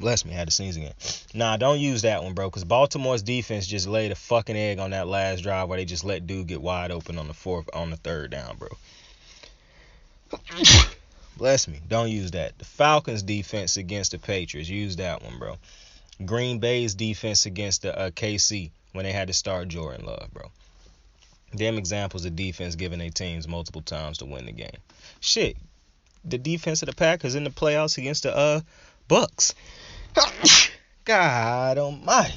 Bless me, I had to sneeze again. Nah, don't use that one, bro, because Baltimore's defense just laid a fucking egg on that last drive where they just let dude get wide open on the third down, bro. Bless me, don't use that. The Falcons' defense against the Patriots, use that one, bro. Green Bay's defense against the KC when they had to start Jordan Love, bro. Them examples of defense giving their teams multiple times to win the game. Shit, the defense of the Packers in the playoffs against the Bucks. God almighty.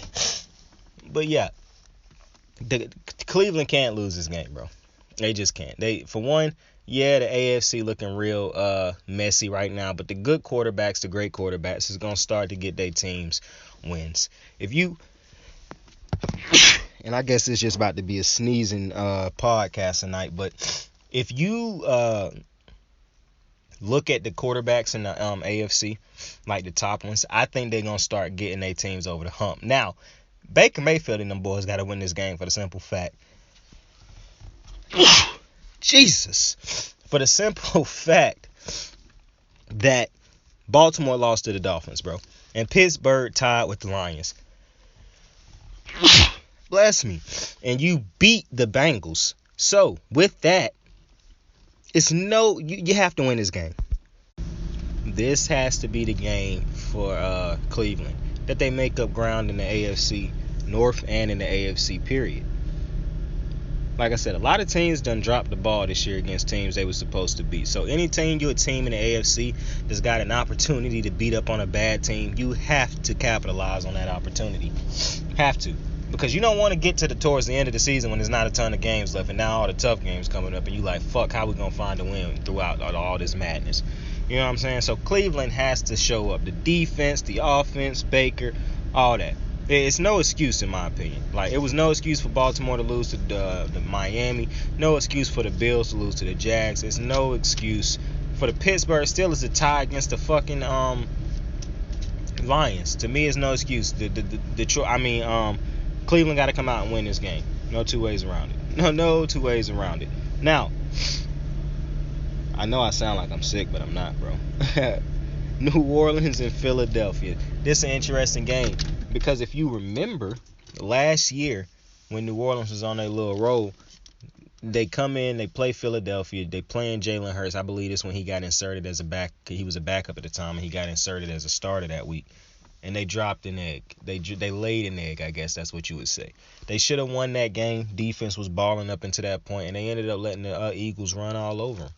But yeah, Cleveland can't lose this game, bro. They just can't. For one, yeah, the AFC looking real messy right now, but the good quarterbacks, the great quarterbacks, is going to start to get their teams wins. And I guess it's just about to be a sneezing podcast tonight, but if you look at the quarterbacks in the AFC, like the top ones, I think they're going to start getting their teams over the hump. Now, Baker Mayfield and them boys got to win this game for the simple fact. Jesus. For the simple fact that Baltimore lost to the Dolphins, bro. And Pittsburgh tied with the Lions. Bless me. And you beat the Bengals. So, with that, you have to win this game. This has to be the game for Cleveland, that they make up ground in the AFC North and in the AFC period. Like I said, a lot of teams done dropped the ball this year against teams they were supposed to beat. So anytime you're a team in the AFC that's got an opportunity to beat up on a bad team, you have to capitalize on that opportunity. Have to. Because you don't want to get towards the end of the season when there's not a ton of games left, and now all the tough games coming up, and you like, fuck, how we going to find a win throughout all this madness? You know what I'm saying? So Cleveland has to show up. The defense, the offense, Baker, all that. It's no excuse in my opinion. Like, it was no excuse for Baltimore to lose to the Miami. No excuse for the Bills to lose to the Jags. It's no excuse for the Pittsburgh Steelers to tie against the fucking Lions. To me, it's no excuse. Cleveland got to come out and win this game. No two ways around it. No two ways around it. Now, I know I sound like I'm sick, but I'm not, bro. New Orleans and Philadelphia. This is an interesting game because if you remember last year when New Orleans was on their little roll, they come in, they play Philadelphia, they playing Jalen Hurts. I believe this when he got inserted as a back. He was a backup at the time, and he got inserted as a starter that week. And they dropped an egg. They laid an egg, I guess that's what you would say. They should have won that game. Defense was balling up into that point, and they ended up letting the Eagles run all over them.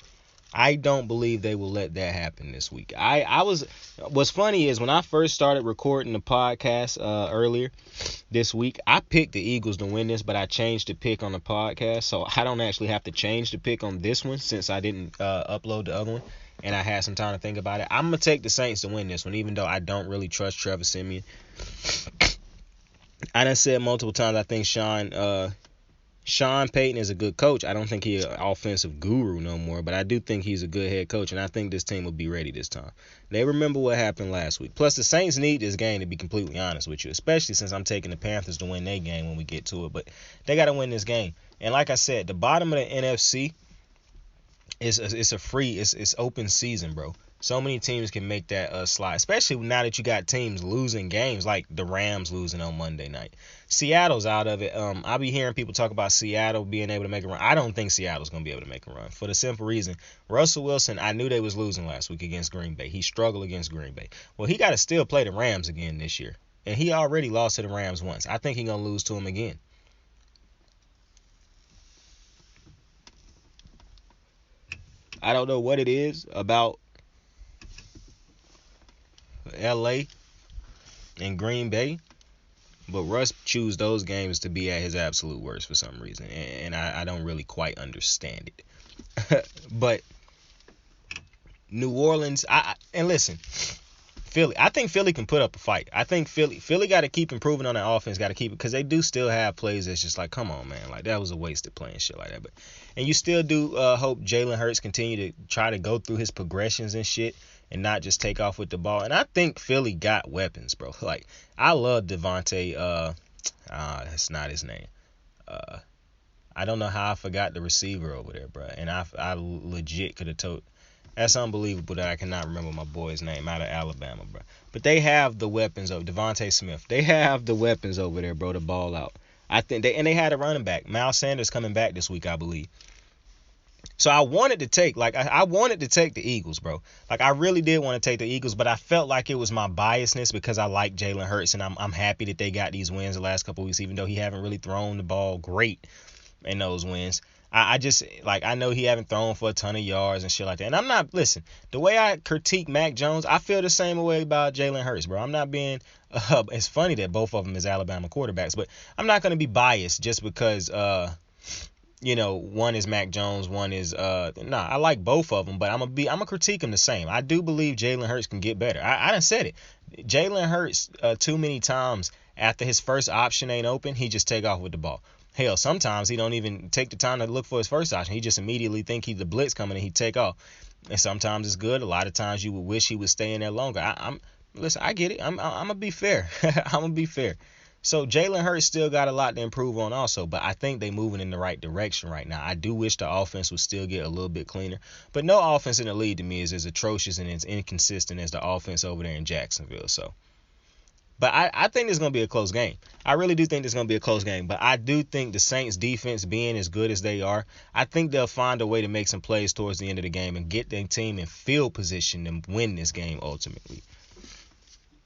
I don't believe they will let that happen this week. What's funny is when I first started recording the podcast earlier this week, I picked the Eagles to win this, but I changed the pick on the podcast, so I don't actually have to change the pick on this one since I didn't upload the other one, and I had some time to think about it. I'm gonna take the Saints to win this one, even though I don't really trust Trevor Siemian. I done said multiple times I think Sean Payton is a good coach. I don't think he's an offensive guru no more, but I do think he's a good head coach, and I think this team will be ready this time. They remember what happened last week. Plus, the Saints need this game, to be completely honest with you, especially since I'm taking the Panthers to win their game when we get to it. But they got to win this game. And like I said, the bottom of the NFC it's open season, bro. So many teams can make that slide, especially now that you got teams losing games like the Rams losing on Monday night. Seattle's out of it. I'll be hearing people talk about Seattle being able to make a run. I don't think Seattle's going to be able to make a run for the simple reason. Russell Wilson, I knew they was losing last week against Green Bay. He struggled against Green Bay. Well, he got to still play the Rams again this year. And he already lost to the Rams once. I think he's going to lose to them again. I don't know what it is about LA and Green Bay, but Russ choose those games to be at his absolute worst for some reason, and I don't really quite understand it. But New Orleans, and listen, Philly, I think Philly can put up a fight. I think Philly got to keep improving on their offense, got to keep it, because they do still have plays that's just like, come on, man, like that was a wasted play and shit like that. But and you still do hope Jalen Hurts continue to try to go through his progressions and shit, and not just take off with the ball. And I think Philly got weapons, bro. Like, I love Devontae. That's not his name. I don't know how I forgot the receiver over there, bro. And I legit could have told. That's unbelievable that I cannot remember my boy's name out of Alabama, bro. But they have the weapons of Devontae Smith. They have the weapons over there, bro, to ball out. I think they had a running back. Miles Sanders coming back this week, I believe. So I wanted to take, I wanted to take the Eagles, bro. Like, I really did want to take the Eagles, but I felt like it was my biasness because I like Jalen Hurts, and I'm happy that they got these wins the last couple of weeks, even though he haven't really thrown the ball great in those wins. I just, I know he haven't thrown for a ton of yards and shit like that. And I'm not, listen, the way I critique Mac Jones, I feel the same way about Jalen Hurts, bro. I'm not being, it's funny that both of them is Alabama quarterbacks, but I'm not going to be biased just because, one is Mac Jones, one is I like both of them, but I'm gonna critique them the same. I do believe Jalen Hurts can get better. I done said it. Jalen Hurts too many times after his first option ain't open, he just take off with the ball. Hell, sometimes he don't even take the time to look for his first option. He just immediately think he's the blitz coming and he take off. And sometimes it's good. A lot of times you would wish he would stay in there longer. Listen, I get it. I'm gonna be fair. I'm gonna be fair. So Jalen Hurts still got a lot to improve on also, but I think they're moving in the right direction right now. I do wish the offense would still get a little bit cleaner, but no offense in the league to me is as atrocious and as inconsistent as the offense over there in Jacksonville. So, but I think it's going to be a close game. I really do think it's going to be a close game, but I do think the Saints defense being as good as they are, I think they'll find a way to make some plays towards the end of the game and get their team in field position and win this game ultimately.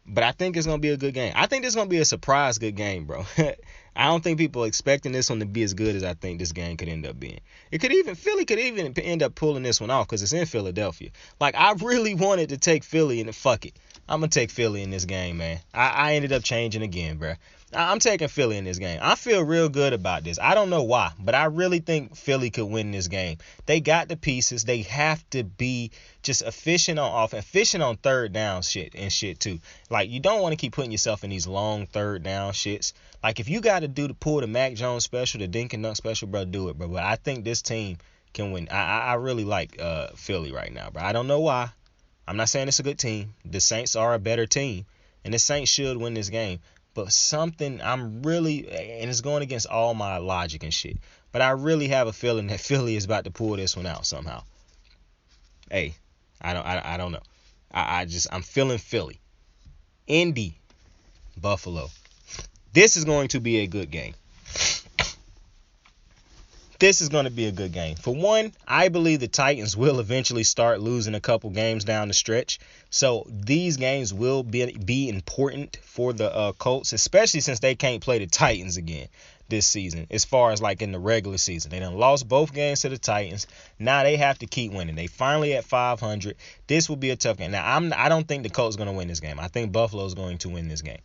But I think it's going to be a good game. I think it's going to be a surprise good game, bro. I don't think people are expecting this one to be as good as I think this game could end up being. Philly could even end up pulling this one off because it's in Philadelphia. Like, I really wanted to take Philly, and fuck it. I'm going to take Philly in this game, man. I ended up changing again, bro. I'm taking Philly in this game. I feel real good about this. I don't know why, but I really think Philly could win this game. They got the pieces. They have to be just efficient on offense, efficient on third down shit too. Like, you don't want to keep putting yourself in these long third down shits. Like, if you got to pull the Mac Jones special, the Dink and Dunk special, bro, do it, bro. But I think this team can win. I really like Philly right now, bro. I don't know why. I'm not saying it's a good team. The Saints are a better team, and the Saints should win this game. But something and it's going against all my logic and shit, but I really have a feeling that Philly is about to pull this one out somehow. Hey, I don't know. I'm feeling Philly. Indy, Buffalo. This is going to be a good game. This is going to be a good game. For one, I believe the Titans will eventually start losing a couple games down the stretch. So these games will be important for the Colts, especially since they can't play the Titans again. this season as far as like in the regular season. They done lost both games to the Titans. Now they have to keep winning. They finally at 500. This will be a tough game. Now I don't think the Colts are going to win this game. I think Buffalo is going to win this game.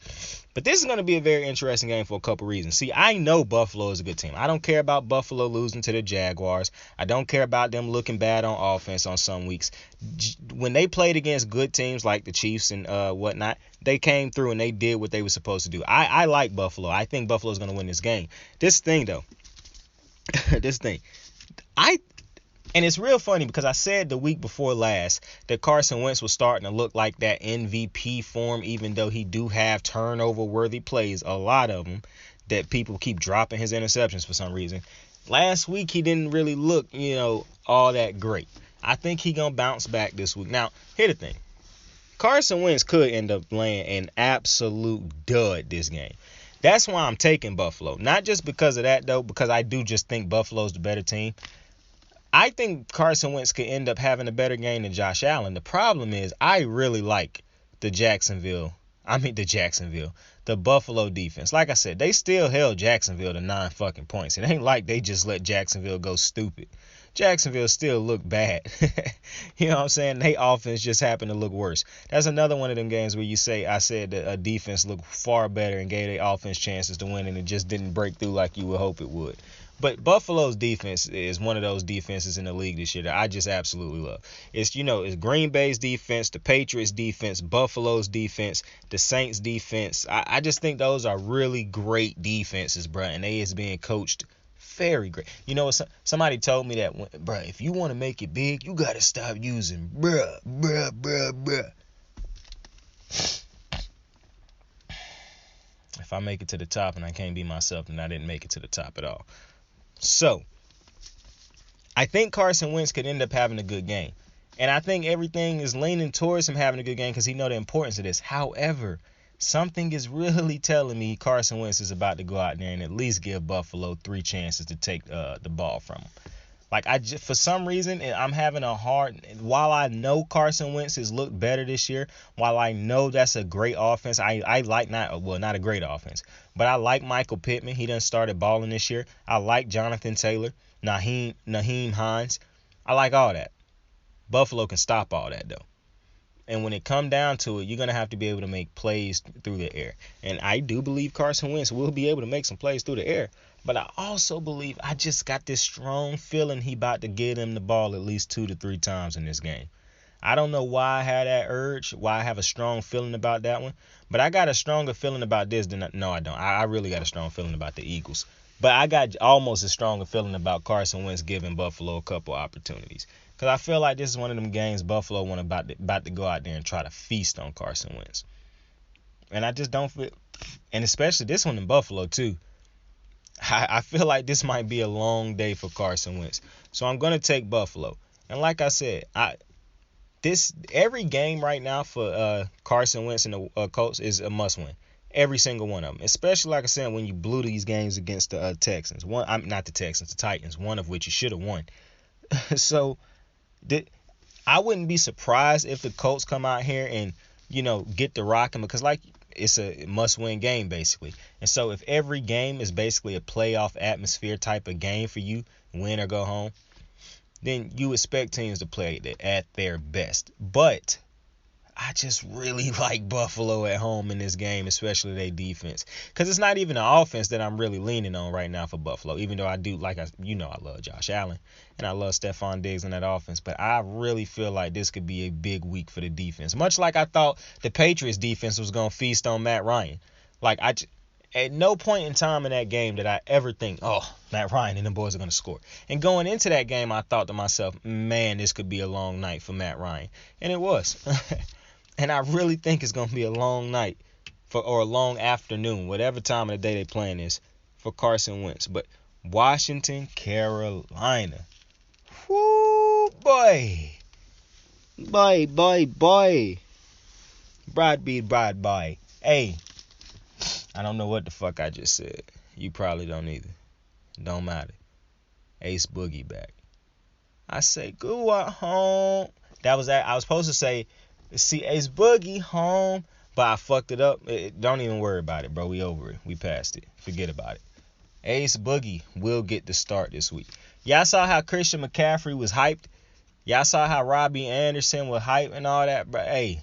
But this is going to be a very interesting game for a couple reasons. See, I know Buffalo is a good team. I don't care about Buffalo losing to the Jaguars. I don't care about them looking bad on offense on some weeks. When they played against good teams like the Chiefs and whatnot, they came through and they did what they were supposed to do. I like Buffalo. I think Buffalo is going to win this game. This thing, though, and it's real funny because I said the week before last that Carson Wentz was starting to look like that MVP form, even though he do have turnover-worthy plays, a lot of them, that people keep dropping his interceptions for some reason. Last week, he didn't really look, all that great. I think he going to bounce back this week. Now, here's the thing. Carson Wentz could end up laying an absolute dud this game. That's why I'm taking Buffalo. Not just because of that, though, because I do just think Buffalo's the better team. I think Carson Wentz could end up having a better game than Josh Allen. The problem is I really like the Buffalo defense. Like I said, they still held Jacksonville to 9 fucking points. It ain't like they just let Jacksonville go stupid. Jacksonville still look bad. You know what I'm saying? They offense just happened to look worse. That's another one of them games where I said that a defense looked far better and gave their offense chances to win, and it just didn't break through like you would hope it would. But Buffalo's defense is one of those defenses in the league this year that I just absolutely love. It's Green Bay's defense, the Patriots defense, Buffalo's defense, the Saints defense. I just think those are really great defenses, bro, and they is being coached very great. Somebody told me that, bro, if you want to make it big, you got to stop using bruh. If I make it to the top and I can't be myself, then I didn't make it to the top at all. So, I think Carson Wentz could end up having a good game. And I think everything is leaning towards him having a good game because he knows the importance of this. However, something is really telling me Carson Wentz is about to go out there and at least give Buffalo 3 chances to take the ball from him. For some reason, I'm having a hard. While I know Carson Wentz has looked better this year, while I know that's a great offense, I like not a great offense, but I like Michael Pittman. He done started balling this year. I like Jonathan Taylor, Naheem Hines. I like all that. Buffalo can stop all that though. And when it come down to it, you're going to have to be able to make plays through the air. And I do believe Carson Wentz will be able to make some plays through the air. But I also believe I just got this strong feeling he about to get him the ball at least 2 to 3 times in this game. I don't know why I had that urge, why I have a strong feeling about that one. But I got a stronger feeling about this than – no, I don't. I really got a strong feeling about the Eagles. But I got almost as strong a feeling about Carson Wentz giving Buffalo a couple opportunities. Because I feel like this is one of them games Buffalo about to go out there and try to feast on Carson Wentz. And I just don't feel – and especially this one in Buffalo too. I feel like this might be a long day for Carson Wentz. So I'm going to take Buffalo. And like I said, every game right now for Carson Wentz and the Colts is a must-win. Every single one of them. Especially, like I said, when you blew these games against the Texans. Not the Texans, the Titans. One of which you should have won. So I wouldn't be surprised if the Colts come out here and, get the rocking. Because, it's a must-win game, basically. And so if every game is basically a playoff atmosphere type of game for you, win or go home, then you expect teams to play at their best. But I just really like Buffalo at home in this game, especially their defense. Because it's not even the offense that I'm really leaning on right now for Buffalo, even though I do, I love Josh Allen, and I love Stephon Diggs in that offense. But I really feel like this could be a big week for the defense. Much like I thought the Patriots defense was going to feast on Matt Ryan. At no point in time in that game did I ever think, Matt Ryan and them boys are going to score. And going into that game, I thought to myself, man, this could be a long night for Matt Ryan. And it was. And I really think it's going to be a long night or a long afternoon, whatever time of the day they playing is, for Carson Wentz. But Washington, Carolina. Whoo, boy. Boy. Bride boy. Hey, I don't know what the fuck I just said. You probably don't either. Don't matter. Ace Boogie back. I say, go at home. I was supposed to say, see Ace Boogie home, but I fucked it up. Don't even worry about it, bro. We over it. We passed it. Forget about it. Ace Boogie will get the start this week. Y'all saw how Christian McCaffrey was hyped. Y'all saw how Robbie Anderson was hyped and all that, bro. Hey,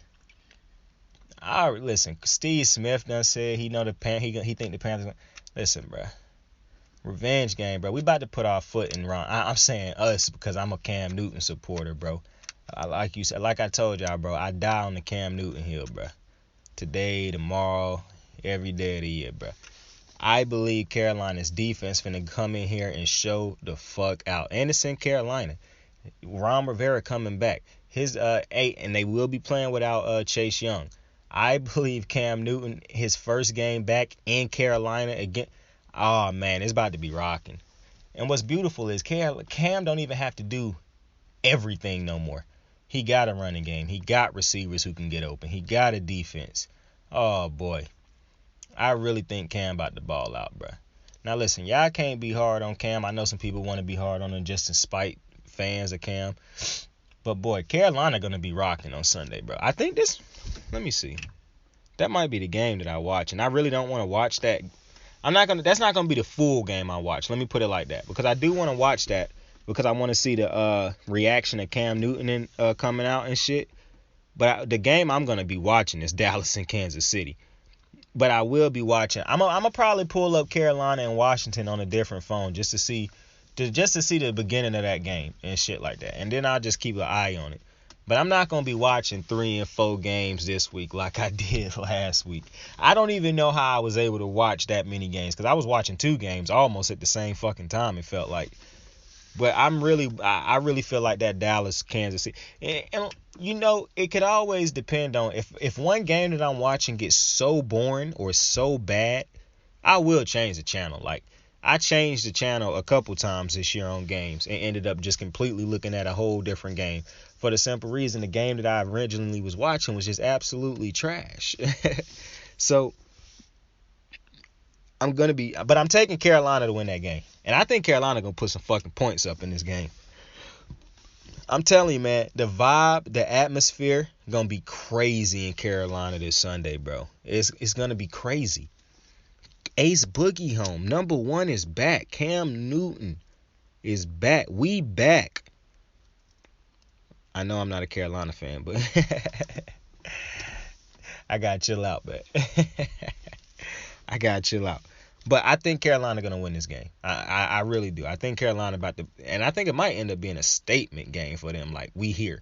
listen. Steve Smith done said he think the Panthers. Listen, bro. Revenge game, bro. We about to put our foot in wrong. I'm saying us because I'm a Cam Newton supporter, bro. Like you said, like I told y'all, bro. I die on the Cam Newton hill, bro. Today, tomorrow, every day of the year, bro. I believe Carolina's defense finna come in here and show the fuck out. And it's in Carolina. Ron Rivera coming back. His 8, and they will be playing without Chase Young. I believe Cam Newton, his first game back in Carolina again. Oh man, it's about to be rocking. And what's beautiful is Cam don't even have to do everything no more. He got a running game. He got receivers who can get open. He got a defense. Oh boy, I really think Cam about to ball out, bro. Now listen, y'all can't be hard on Cam. I know some people want to be hard on him just in spite, fans of Cam. But boy, Carolina gonna be rocking on Sunday, bro. I think this. Let me see. That might be the game that I watch, and I really don't want to watch that. That's not gonna be the full game I watch. Let me put it like that, because I do want to watch that because I want to see the reaction of Cam Newton coming out and shit. But the game I'm gonna be watching is Dallas and Kansas City. But I will be watching. I'm gonna probably pull up Carolina and Washington on a different phone just to see the beginning of that game and shit like that. And then I'll just keep an eye on it. But I'm not going to be watching 3 and 4 games this week like I did last week. I don't even know how I was able to watch that many games because I was watching 2 games almost at the same fucking time, it felt like. But I really feel like that Dallas, Kansas City. And you know, it could always depend on if one game that I'm watching gets so boring or so bad, I will change the channel. Like, I changed the channel a couple times this year on games and ended up just completely looking at a whole different game. For the simple reason, the game that I originally was watching was just absolutely trash. So, I'm taking Carolina to win that game. And I think Carolina going to put some fucking points up in this game. I'm telling you, man, the vibe, the atmosphere, going to be crazy in Carolina this Sunday, bro. It's going to be crazy. Ace Boogie home. Number 1 is back. Cam Newton is back. We back. I know I'm not a Carolina fan, but I got to chill out, man. I got to chill out. But I think Carolina going to win this game. I really do. I think Carolina and I think it might end up being a statement game for them. Like, we here.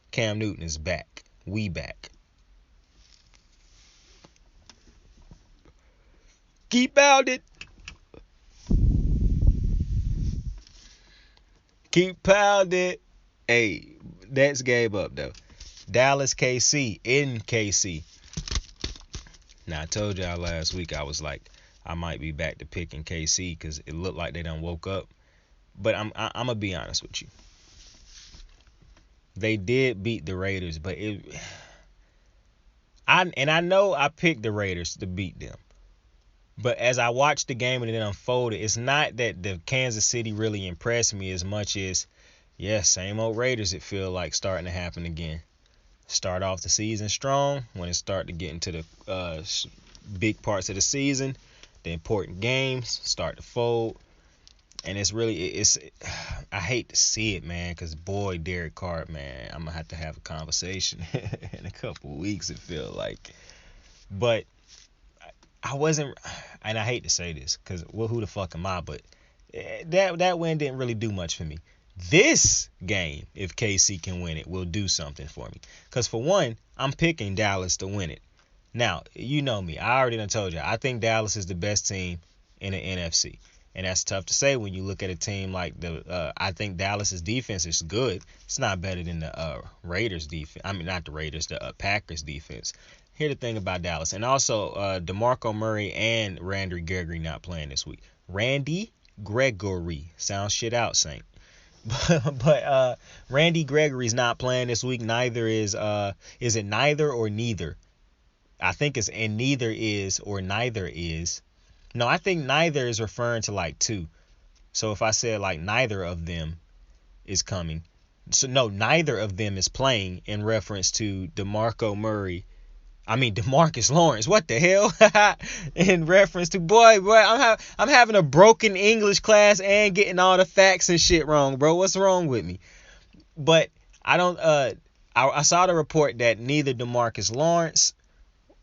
Cam Newton is back. We back. Keep pounding. Keep pounding. Hey, next game up, though. Dallas, KC, in KC. Now, I told y'all last week I was like, I might be back to picking KC because it looked like they done woke up. But I'm going to be honest with you. They did beat the Raiders, but I know I picked the Raiders to beat them. But as I watched the game and it unfolded, it's not that the Kansas City really impressed me as much as, same old Raiders it feel like starting to happen again. Start off the season strong. When it start to get into the big parts of the season, the important games start to fold. And I hate to see it, man, because boy, Derek Carr, man, I'm going to have a conversation in a couple of weeks, it feel like. But I wasn't, and I hate to say this, because who the fuck am I? But that win didn't really do much for me. This game, if KC can win it, will do something for me. Because for one, I'm picking Dallas to win it. Now, you know me. I already done told you. I think Dallas is the best team in the NFC. And that's tough to say when you look at a team like I think Dallas's defense is good. It's not better than the Raiders defense. I mean, not the Raiders, the Packers defense. Here's the thing about Dallas. And also, DeMarco Murray and Randy Gregory not playing this week. Randy Gregory. Sounds shit out, Saint. But Randy Gregory's not playing this week. Neither is it neither or neither? I think it's and neither is or neither is. No, I think neither is referring to like 2. So if I said like neither of them is coming. So no, neither of them is playing in reference to DeMarco Murray DeMarcus Lawrence. What the hell? In reference to boy, I'm having a broken English class and getting all the facts and shit wrong, bro. What's wrong with me? But I don't. I saw the report that neither DeMarcus Lawrence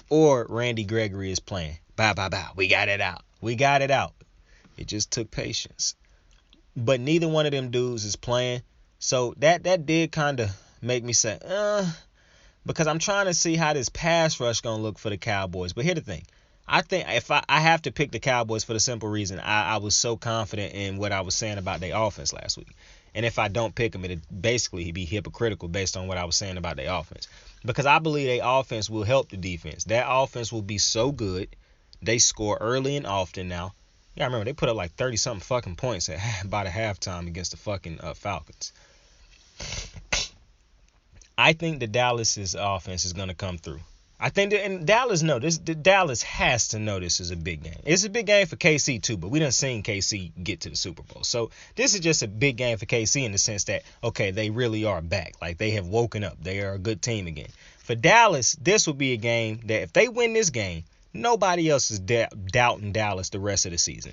or Randy Gregory is playing. Bye. We got it out. It just took patience. But neither one of them dudes is playing. So that did kind of make me say, because I'm trying to see how this pass rush going to look for the Cowboys. But here's the thing. I think if I have to pick the Cowboys for the simple reason I was so confident in what I was saying about their offense last week. And if I don't pick them, it'd basically be hypocritical based on what I was saying about their offense. Because I believe their offense will help the defense. That offense will be so good. They score early and often now. Yeah, I remember they put up like 30-something fucking points by the halftime against the fucking Falcons. I think the Dallas's offense is going to come through. I think that, and Dallas Dallas has to know this is a big game. It's a big game for KC too, but we done seen KC get to the Super Bowl. So this is just a big game for KC in the sense that, okay, they really are back. Like they have woken up. They are a good team again. For Dallas, this will be a game that if they win this game, nobody else is doubting Dallas the rest of the season.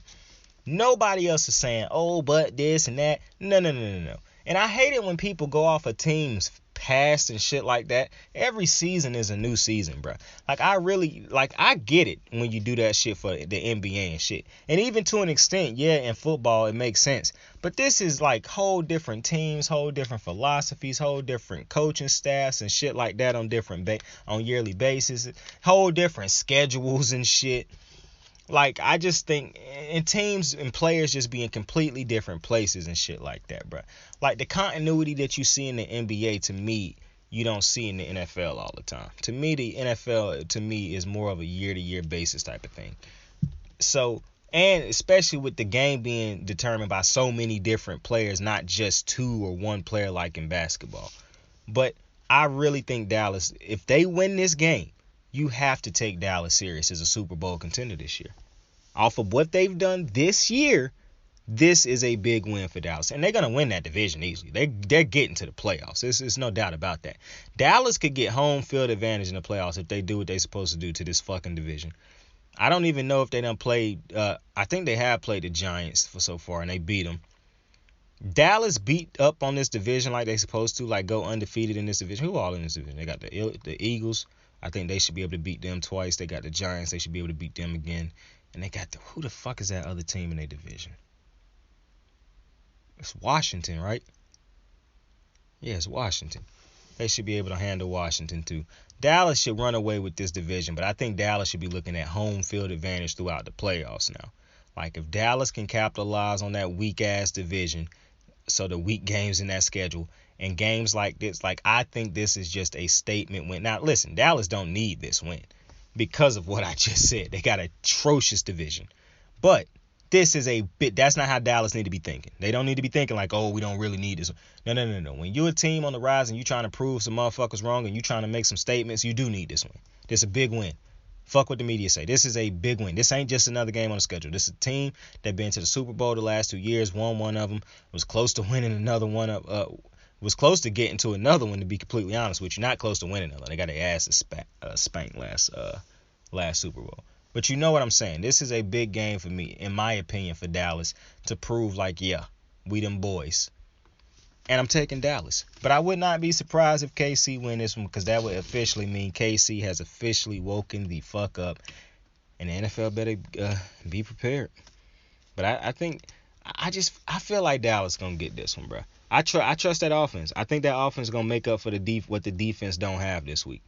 Nobody else is saying, oh, but this and that. No. And I hate it when people go off of teams past and shit like that. Every season is a new season, bro. I get it when you do that shit for the NBA and shit. And even to an extent, yeah, in football, it makes sense. But this is like whole different teams, whole different philosophies, whole different coaching staffs and shit like that on yearly basis. Whole different schedules and shit. Like, I just think, and teams and players just be in completely different places and shit like that, bro. Like, the continuity that you see in the NBA, to me, you don't see in the NFL all the time. To me, the NFL, is more of a year-to-year basis type of thing. So, and especially with the game being determined by so many different players, not just two or one player like in basketball. But I really think Dallas, if they win this game, you have to take Dallas serious as a Super Bowl contender this year. Off of what they've done this year, this is a big win for Dallas. And they're going to win that division easily. They're getting to the playoffs. There's no doubt about that. Dallas could get home field advantage in the playoffs if they do what they're supposed to do to this fucking division. I don't even know if they done played. I think they have played the Giants for so far, and they beat them. Dallas beat up on this division like they're supposed to, like go undefeated in this division. Who all in this division? They got the Eagles. I think they should be able to beat them twice. They got the Giants. They should be able to beat them again. And they got who the fuck is that other team in their division? It's Washington, right? Yeah, it's Washington. They should be able to handle Washington too. Dallas should run away with this division, but I think Dallas should be looking at home field advantage throughout the playoffs now. Like if Dallas can capitalize on that weak ass division, so the weak games in that schedule, and games like this, like I think this is just a statement win. Now listen, Dallas don't need this win because of what I just said. They got an atrocious division. But this is that's not how Dallas need to be thinking. They don't need to be thinking like, oh, we don't really need this. No. When you're a team on the rise and you're trying to prove some motherfuckers wrong and you're trying to make some statements, you do need this win. This is a big win. Fuck what the media say. This is a big win. This ain't just another game on the schedule. This is a team that been to the Super Bowl the last 2 years, won one of them, was close to winning another one, was close to getting to another one, to be completely honest with you. Not close to winning another. They got their asses spanked last Super Bowl. But you know what I'm saying. This is a big game for me, in my opinion, for Dallas to prove like, yeah, we them boys. And I'm taking Dallas. But I would not be surprised if KC win this one, because that would officially mean KC has officially woken the fuck up. And the NFL better be prepared. But I feel like Dallas going to get this one, bro. I trust that offense. I think that offense is going to make up for what the defense don't have this week.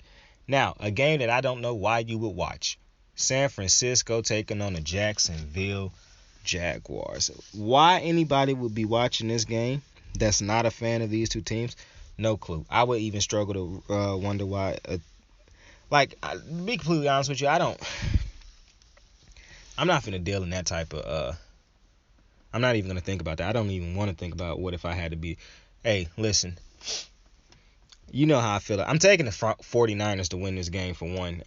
Now, a game that I don't know why you would watch. San Francisco taking on the Jacksonville Jaguars. Why anybody would be watching this game that's not a fan of these two teams? No clue. I would even struggle to wonder why. To be completely honest with you, I'm not finna deal in that type of. I'm not even gonna think about that. I don't even want to think about what if I had to be. Hey, listen. You know how I feel. I'm taking the 49ers to win this game for one.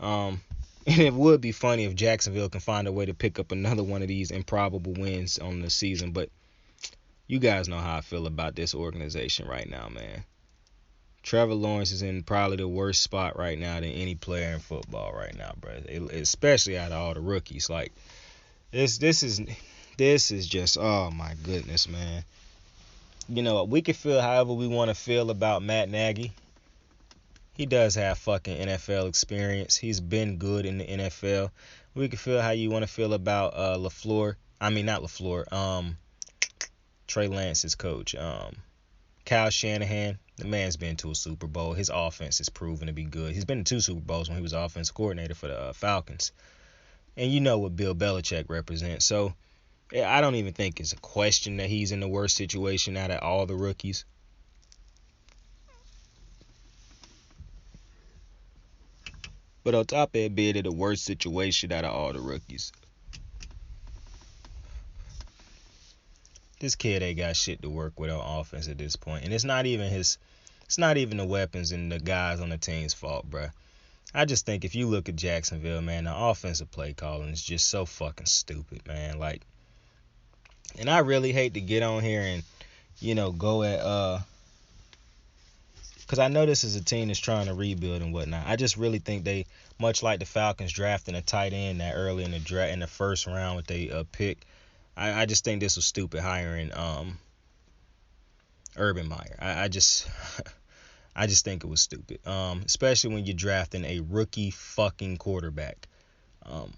And it would be funny if Jacksonville can find a way to pick up another one of these improbable wins on the season. But you guys know how I feel about this organization right now, man. Trevor Lawrence is in probably the worst spot right now than any player in football right now, bro. Especially out of all the rookies. Like this is just, oh my goodness, man. You know, we can feel however we want to feel about Matt Nagy. He does have fucking NFL experience. He's been good in the NFL. We can feel how you want to feel about LaFleur. I mean, not LaFleur. Trey Lance's coach. Kyle Shanahan. The man's been to a Super Bowl. His offense is proven to be good. He's been to 2 Super Bowls when he was offensive coordinator for the Falcons. And you know what Bill Belichick represents. So, yeah, I don't even think it's a question that he's in the worst situation out of all the rookies. But on top of it being in the worst situation out of all the rookies, this kid ain't got shit to work with on offense at this point. And it's not even the weapons and the guys on the team's fault, bruh. I just think if you look at Jacksonville, man, the offensive play calling is just so fucking stupid, man. Like, and I really hate to get on here and, you know, go at, because I know this is a team that's trying to rebuild and whatnot. I just really think they, much like the Falcons drafting a tight end that early in the first round with a pick, I just think this was stupid hiring Urban Meyer. I just think it was stupid, especially when you're drafting a rookie fucking quarterback.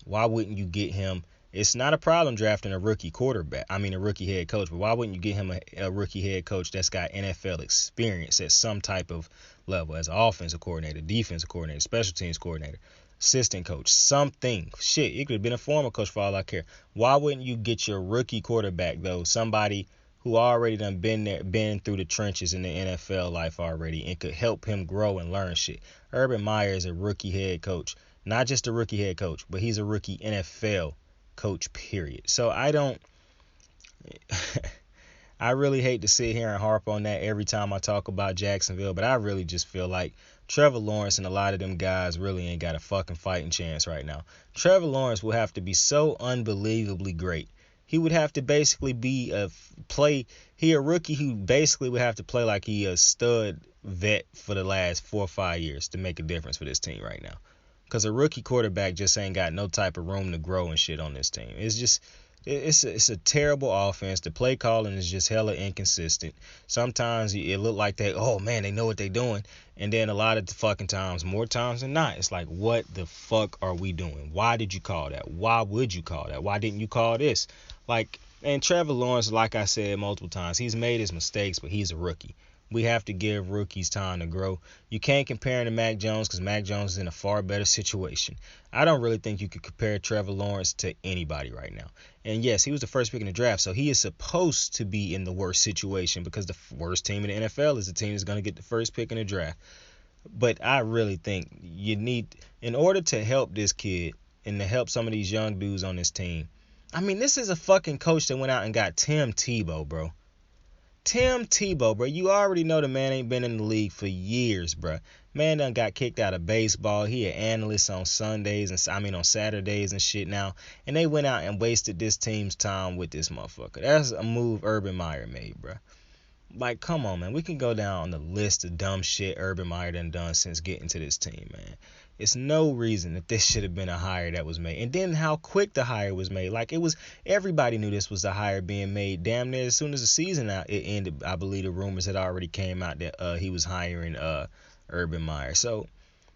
Why wouldn't you get him? It's not a problem drafting a rookie quarterback. I mean, a rookie head coach. But why wouldn't you get him a rookie head coach that's got NFL experience at some type of level as an offensive coordinator, defensive coordinator, special teams coordinator, assistant coach, something. Shit, it could have been a former coach for all I care. Why wouldn't you get your rookie quarterback, though, somebody who already done been through the trenches in the NFL life already and could help him grow and learn shit? Urban Meyer is a rookie head coach. Not just a rookie head coach, but he's a rookie NFL coach, period. So I really hate to sit here and harp on that every time I talk about Jacksonville, but I really just feel like Trevor Lawrence and a lot of them guys really ain't got a fucking fighting chance right now. Trevor Lawrence will have to be so unbelievably great. He would have to basically be a rookie who basically would have to play like he a stud vet for the last 4 or 5 years to make a difference for this team right now. Because a rookie quarterback just ain't got no type of room to grow and shit on this team. It's a terrible offense. The play calling is just hella inconsistent. Sometimes it look like they know what they doing. And then a lot of the fucking times, more times than not, it's like, what the fuck are we doing? Why did you call that? Why would you call that? Why didn't you call this? Like, and Trevor Lawrence, like I said multiple times, he's made his mistakes, but he's a rookie. We have to give rookies time to grow. You can't compare him to Mac Jones because Mac Jones is in a far better situation. I don't really think you could compare Trevor Lawrence to anybody right now. And yes, he was the first pick in the draft, so he is supposed to be in the worst situation because the worst team in the NFL is the team that's going to get the first pick in the draft. But I really think you need, in order to help this kid and to help some of these young dudes on this team, I mean, this is a fucking coach that went out and got Tim Tebow, bro. Tim Tebow, bro, you already know the man ain't been in the league for years, bro. Man done got kicked out of baseball. He an analyst on Saturdays and shit now. And they went out and wasted this team's time with this motherfucker. That's a move Urban Meyer made, bro. Like, come on, man. We can go down on the list of dumb shit Urban Meyer done since getting to this team, man. It's no reason that this should have been a hire that was made. And then how quick the hire was made. Like, everybody knew this was the hire being made damn near as soon as the season it ended. I believe the rumors had already came out that he was hiring Urban Meyer. So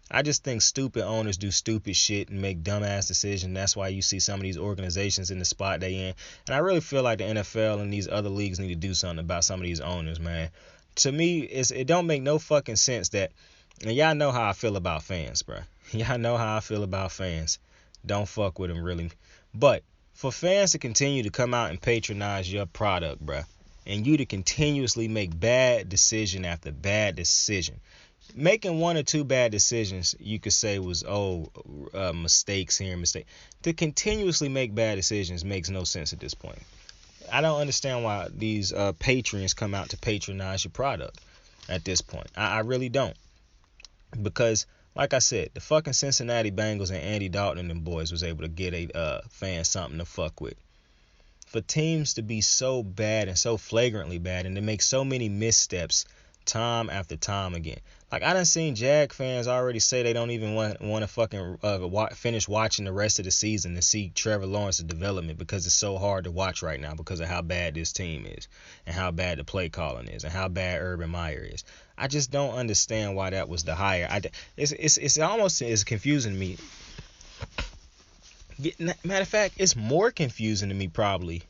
I just think stupid owners do stupid shit and make dumbass decisions. That's why you see some of these organizations in the spot they in. And I really feel like the NFL and these other leagues need to do something about some of these owners, man. To me, it don't make no fucking sense that, and y'all know how I feel about fans, bro. Y'all know how I feel about fans. Don't fuck with them, really. But for fans to continue to come out and patronize your product, bro, and you to continuously make bad decision after bad decision, making 1 or 2 bad decisions, you could say was, mistakes here and mistakes. To continuously make bad decisions makes no sense at this point. I don't understand why these patrons come out to patronize your product at this point. I really don't. Because, like I said, the fucking Cincinnati Bengals and Andy Dalton and them boys was able to get a fan something to fuck with. For teams to be so bad and so flagrantly bad and to make so many missteps time after time again. Like, I done seen Jag fans already say they don't even want to fucking finish watching the rest of the season to see Trevor Lawrence's development because it's so hard to watch right now because of how bad this team is and how bad the play calling is and how bad Urban Meyer is. I just don't understand why that was the hire. It's almost as confusing to me. Matter of fact, it's more confusing to me probably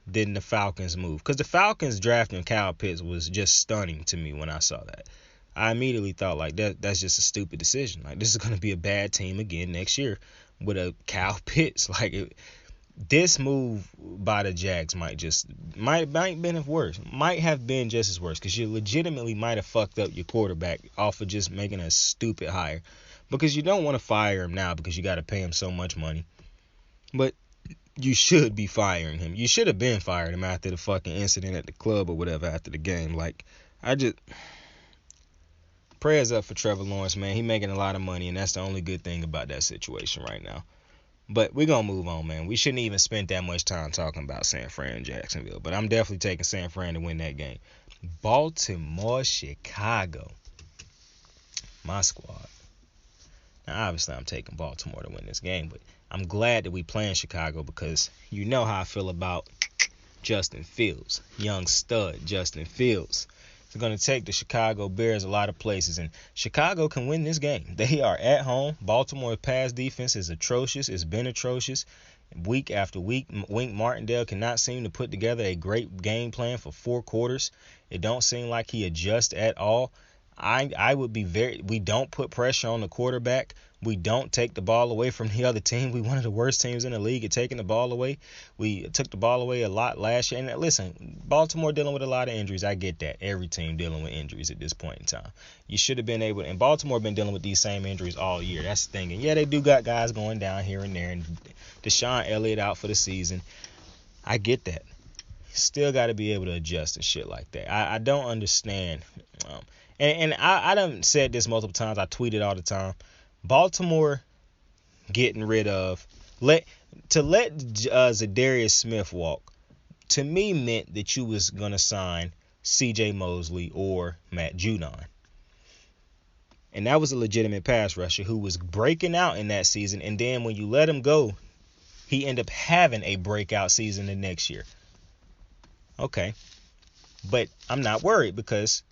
than the Falcons move. Because the Falcons drafting Kyle Pitts was just stunning to me when I saw that. I immediately thought, like, that's just a stupid decision. Like, this is going to be a bad team again next year with a Kyle Pitts. Like, this move by the Jags might have been worse. Might have been just as worse because you legitimately might have fucked up your quarterback off of just making a stupid hire. Because you don't want to fire him now because you got to pay him so much money. But you should be firing him. You should have been firing him after the fucking incident at the club or whatever after the game. Like, prayers up for Trevor Lawrence, man. He making a lot of money, and that's the only good thing about that situation right now. But we're going to move on, man. We shouldn't even spend that much time talking about San Fran and Jacksonville. But I'm definitely taking San Fran to win that game. Baltimore, Chicago. My squad. Now, obviously, I'm taking Baltimore to win this game, but I'm glad that we playing Chicago because you know how I feel about Justin Fields, young stud Justin Fields. It's going to take the Chicago Bears a lot of places, and Chicago can win this game. They are at home. Baltimore's pass defense is atrocious. It's been atrocious week after week. Wink Martindale cannot seem to put together a great game plan for 4 quarters. It don't seem like he adjusts at all. I would be we don't put pressure on the quarterback. We don't take the ball away from the other team. We one of the worst teams in the league at taking the ball away. We took the ball away a lot last year. And listen, Baltimore dealing with a lot of injuries. I get that. Every team dealing with injuries at this point in time. You should have been able to, and Baltimore been dealing with these same injuries all year. That's the thing. And yeah, they do got guys going down here and there. And Deshaun Elliott out for the season. I get that. Still got to be able to adjust and shit like that. I don't understand. And I done said this multiple times. I tweet it all the time. Baltimore getting rid of let Zadarius Smith walk to me meant that you was gonna sign C.J. Mosley or Matt Judon, and that was a legitimate pass rusher who was breaking out in that season. And then when you let him go, he ended up having a breakout season the next year. Okay, but I'm not worried because.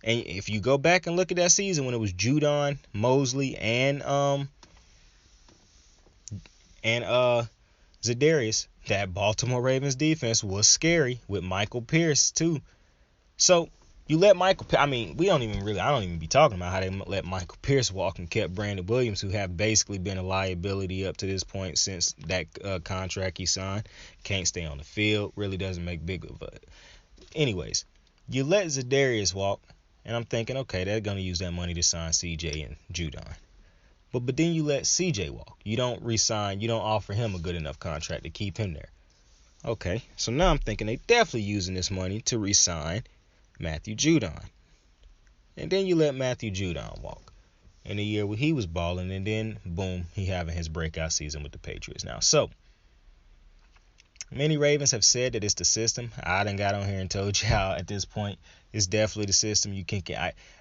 And if you go back and look at that season when it was Judon, Mosley, and Zadarius, that Baltimore Ravens defense was scary with Michael Pierce too. So you let Michael. I mean, I don't even be talking about how they let Michael Pierce walk and kept Brandon Williams, who have basically been a liability up to this point since that contract he signed. Can't stay on the field. Really doesn't make big of a. Anyways, you let Zadarius walk. And I'm thinking, okay, they're going to use that money to sign CJ and Judon. But then you let CJ walk. You don't re-sign. You don't offer him a good enough contract to keep him there. Okay, so now I'm thinking they definitely using this money to re-sign Matthew Judon. And then you let Matthew Judon walk in the year where he was balling. And then, boom, he having his breakout season with the Patriots now. So, many Ravens have said that it's the system. I done got on here and told y'all at this point, it's definitely the system.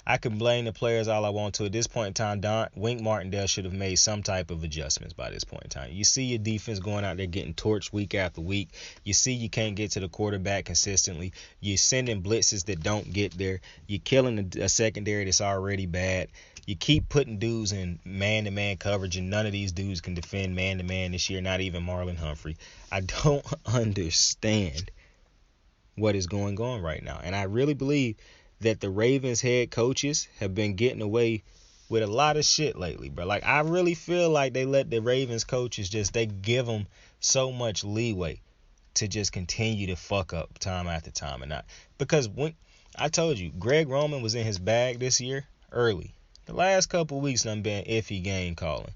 I can blame the players all I want to. At this point in time, Wink Martindale should have made some type of adjustments by this point in time. You see your defense going out there getting torched week after week. You see you can't get to the quarterback consistently. You're sending blitzes that don't get there. You're killing a secondary that's already bad. You keep putting dudes in man-to-man coverage, and none of these dudes can defend man-to-man this year, not even Marlon Humphrey. I don't understand what is going on right now. And I really believe that the Ravens head coaches have been getting away with a lot of shit lately, bro. Like, I really feel like they let the Ravens coaches they give them so much leeway to just continue to fuck up time after time. And not because when I told you, Greg Roman was in his bag this year early. The last couple of weeks done been iffy game calling.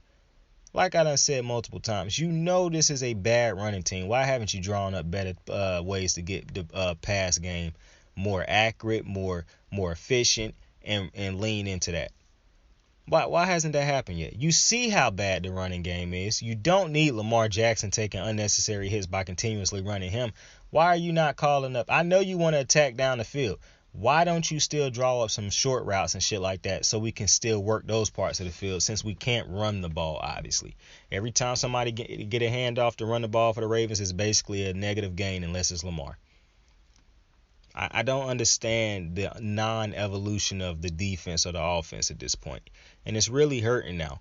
Like I done said multiple times, you know this is a bad running team. Why haven't you drawn up better ways to get the pass game more accurate, more efficient, and lean into that? Why hasn't that happened yet? You see how bad the running game is. You don't need Lamar Jackson taking unnecessary hits by continuously running him. Why are you not calling up? I know you want to attack down the field, Why don't you still draw up some short routes and shit like that so we can still work those parts of the field, since we can't run the ball, obviously. Every time somebody get a handoff to run the ball for the Ravens, is basically a negative gain unless it's Lamar. I don't understand the non-evolution of the defense or the offense at this point. And it's really hurting now.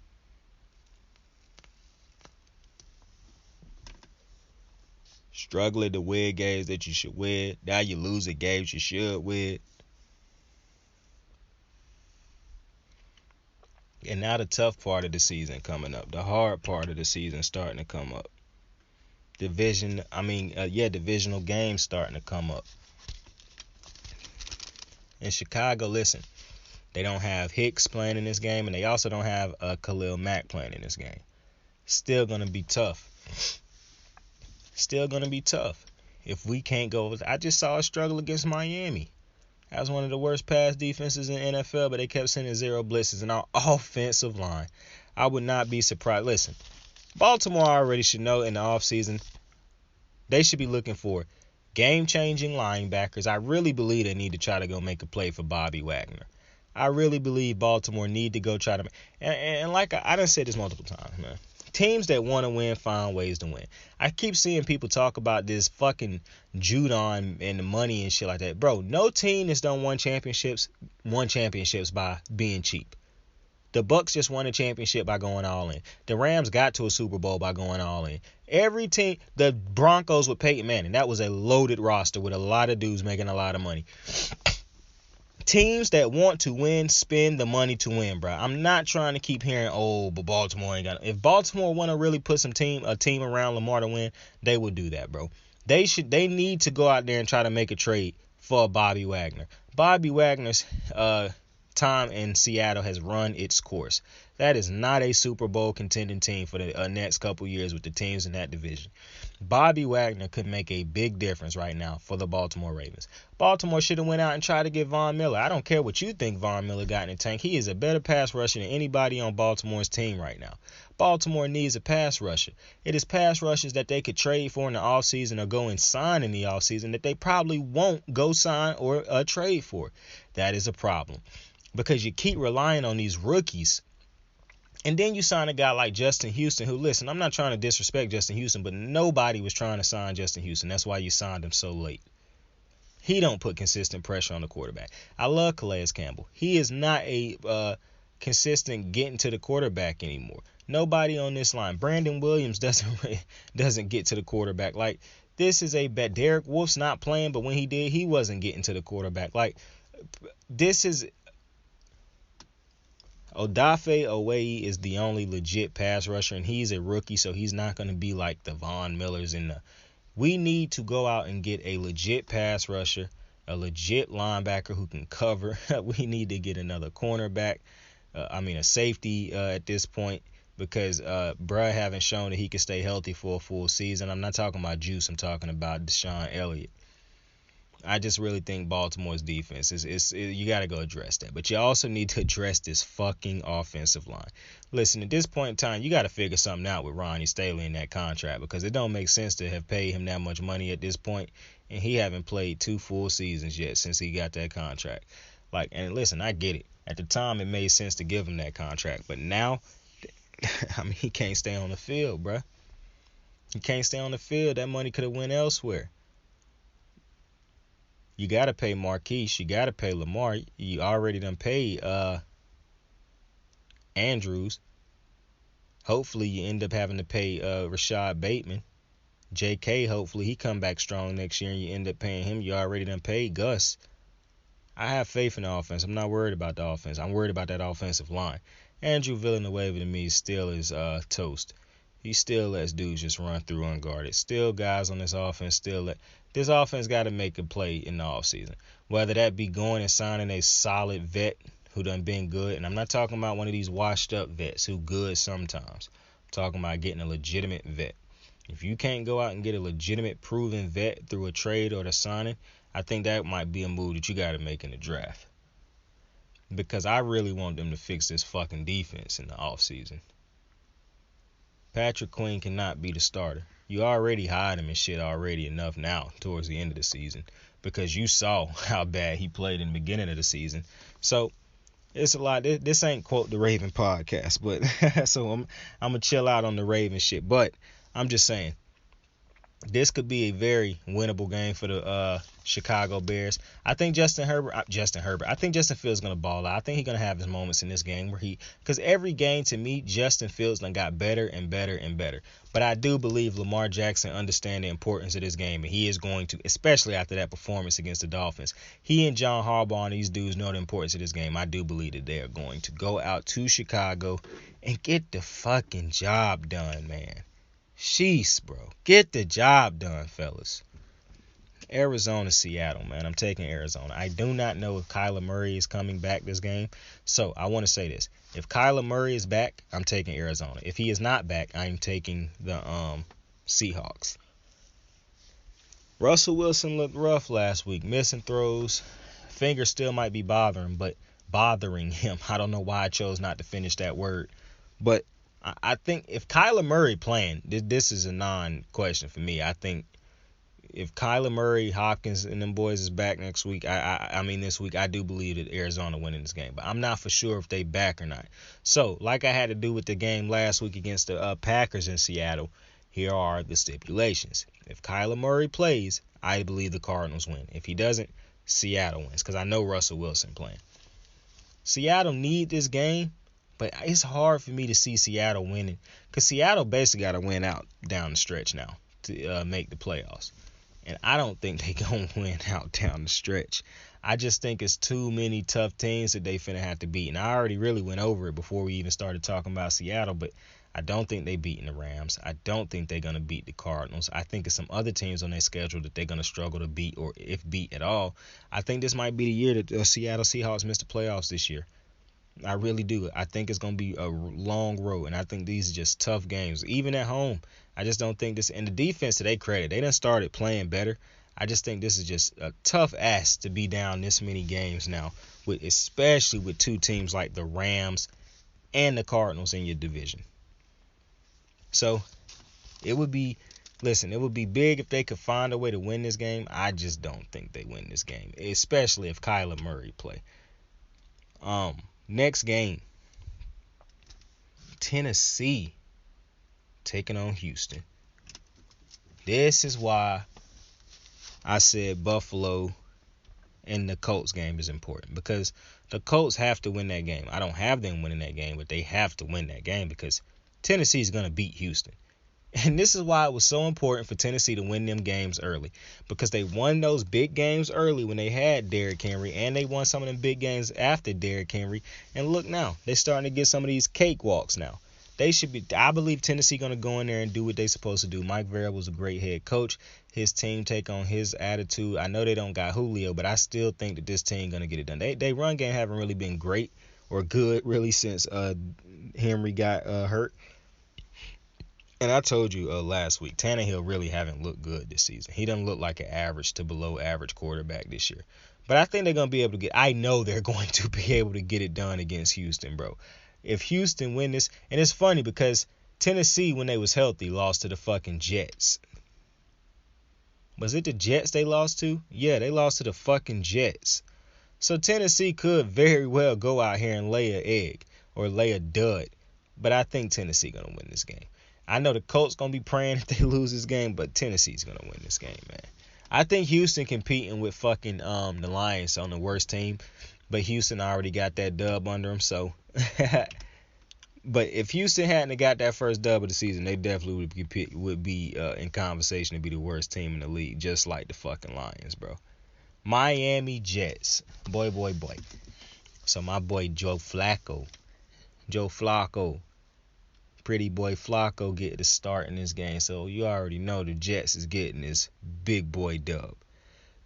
Struggling to win games that you should win. Now you're losing games you should win. And now the tough part of the season coming up. The hard part of the season starting to come up. Divisional games starting to come up. In Chicago, listen, they don't have Hicks playing in this game, and they also don't have Khalil Mack playing in this game. Still going to be tough. If we can't go, I just saw a struggle against Miami. That was one of the worst pass defenses in the NFL, but they kept sending zero blitzes in our offensive line. I would not be surprised. Listen, Baltimore already should know in the offseason they should be looking for game-changing linebackers. I really believe they need to try to go make a play for Bobby Wagner. I really believe Baltimore need to go try to – and like I done said this multiple times, man. Teams that want to win find ways to win. I keep seeing people talk about this fucking Judon and the money and shit like that. Bro, no team that's done won championships by being cheap. The Bucks just won a championship by going all in. The Rams got to a Super Bowl by going all in. Every team, the Broncos with Peyton Manning, that was a loaded roster with a lot of dudes making a lot of money. Teams that want to win spend the money to win, bro. I'm not trying to keep hearing, but Baltimore ain't got it. If Baltimore want to really put a team around Lamar to win, they will do that, bro. They need to go out there and try to make a trade for Bobby Wagner. Bobby Wagner's time in Seattle has run its course. That is not a Super Bowl contending team for the next couple years with the teams in that division. Bobby Wagner could make a big difference right now for the Baltimore Ravens. Baltimore should have went out and tried to get Von Miller. I don't care what you think Von Miller got in the tank. He is a better pass rusher than anybody on Baltimore's team right now. Baltimore needs a pass rusher. It is pass rushers that they could trade for in the offseason or go and sign in the offseason that they probably won't go sign or trade for. That is a problem because you keep relying on these rookies. And then you sign a guy like Justin Houston, who, listen, I'm not trying to disrespect Justin Houston, but nobody was trying to sign Justin Houston. That's why you signed him so late. He don't put consistent pressure on the quarterback. I love Calais Campbell. He is not a consistent getting to the quarterback anymore. Nobody on this line. Brandon Williams doesn't get to the quarterback. Like, this is a bet. Derek Wolf's not playing, but when he did, he wasn't getting to the quarterback. Like, this is... Odafe Oweh is the only legit pass rusher, and he's a rookie, so he's not going to be like the Von Millers. We need to go out and get a legit pass rusher, a legit linebacker who can cover. We need to get another cornerback, a safety at this point, because bruh haven't shown that he can stay healthy for a full season. I'm not talking about Juice. I'm talking about Deshaun Elliott. I just really think Baltimore's defense you got to go address that. But you also need to address this fucking offensive line. Listen, at this point in time, you got to figure something out with Ronnie Staley in that contract, because it don't make sense to have paid him that much money at this point, and he haven't played 2 full seasons yet since he got that contract. And listen, I get it. At the time, it made sense to give him that contract, but now, he can't stay on the field, bruh. He can't stay on the field. That money could have went elsewhere. You got to pay Marquise. You got to pay Lamar. You already done paid Andrews. Hopefully you end up having to pay Rashad Bateman. J.K., hopefully he come back strong next year and you end up paying him. You already done paid Gus. I have faith in the offense. I'm not worried about the offense. I'm worried about that offensive line. Andrew Villanueva to me still is toast. He still lets dudes just run through unguarded. Still guys on this offense this offense got to make a play in the offseason. Whether that be going and signing a solid vet who done been good. And I'm not talking about one of these washed up vets who good sometimes. I'm talking about getting a legitimate vet. If you can't go out and get a legitimate proven vet through a trade or the signing, I think that might be a move that you got to make in the draft. Because I really want them to fix this fucking defense in the offseason. Patrick Queen cannot be the starter. You already hired him and shit already enough now towards the end of the season because you saw how bad he played in the beginning of the season. So it's a lot. This ain't quote the Raven podcast, but so I'm gonna chill out on the Raven shit. But I'm just saying this could be a very winnable game for the Chicago Bears. I think Justin Herbert. I think Justin Fields gonna ball out. I think he's gonna have his moments in this game where because every game to me, Justin Fields done got better and better and better. But I do believe Lamar Jackson understands the importance of this game, and he is going to, especially after that performance against the Dolphins. He and John Harbaugh and these dudes know the importance of this game. I do believe that they are going to go out to Chicago and get the fucking job done, man. Sheesh, bro. Get the job done, fellas. Arizona, Seattle, man. I'm taking Arizona. I do not know if Kyler Murray is coming back this game. So I want to say this. If Kyler Murray is back, I'm taking Arizona. If he is not back, I'm taking the Seahawks. Russell Wilson looked rough last week. Missing throws. Fingers still might be bothering him. I don't know why I chose not to finish that word. But I think if Kyler Murray playing, this is a non-question for me. I think if Kyler Murray, Hopkins, and them boys is back next week, this week, I do believe that Arizona winning this game. But I'm not for sure if they back or not. So, like I had to do with the game last week against the Packers in Seattle, here are the stipulations. If Kyler Murray plays, I believe the Cardinals win. If he doesn't, Seattle wins because I know Russell Wilson playing. Seattle need this game. But it's hard for me to see Seattle winning because Seattle basically got to win out down the stretch now to make the playoffs. And I don't think they going to win out down the stretch. I just think it's too many tough teams that they finna have to beat. And I already really went over it before we even started talking about Seattle, but I don't think they beating the Rams. I don't think they're going to beat the Cardinals. I think it's some other teams on their schedule that they're going to struggle to beat or if beat at all. I think this might be the year that the Seattle Seahawks miss the playoffs this year. I really do. I think it's going to be a long road, and I think these are just tough games. Even at home, I just don't think this – and the defense, to their credit, they done started playing better. I just think this is just a tough ass to be down this many games now, especially with two teams like the Rams and the Cardinals in your division. So, it would be big if they could find a way to win this game. I just don't think they win this game, especially if Kyler Murray play. Next game, Tennessee taking on Houston. This is why I said Buffalo and the Colts game is important because the Colts have to win that game. I don't have them winning that game, but they have to win that game because Tennessee is going to beat Houston. And this is why it was so important for Tennessee to win them games early because they won those big games early when they had Derrick Henry and they won some of them big games after Derrick Henry. And look now, they're starting to get some of these cakewalks now. They should be. I believe Tennessee going to go in there and do what they're supposed to do. Mike Vrabel was a great head coach. His team take on his attitude. I know they don't got Julio, but I still think that this team going to get it done. They run game haven't really been great or good really since Henry got hurt. And I told you last week, Tannehill really haven't looked good this season. He doesn't look like an average to below average quarterback this year. But I think they're going to be able to I know they're going to be able to get it done against Houston, bro. If Houston win this, and it's funny because Tennessee, when they was healthy, lost to the fucking Jets. Was it the Jets they lost to? Yeah, they lost to the fucking Jets. So Tennessee could very well go out here and lay an egg or lay a dud. But I think Tennessee going to win this game. I know the Colts going to be praying if they lose this game, but Tennessee's going to win this game, man. I think Houston competing with fucking the Lions on the worst team, but Houston already got that dub under them, so. But if Houston hadn't got that first dub of the season, they definitely would be in conversation to be the worst team in the league, just like the fucking Lions, bro. Miami Jets. Boy. So my boy Joe Flacco. Pretty boy Flacco get the start in this game. So you already know the Jets is getting this big boy dub.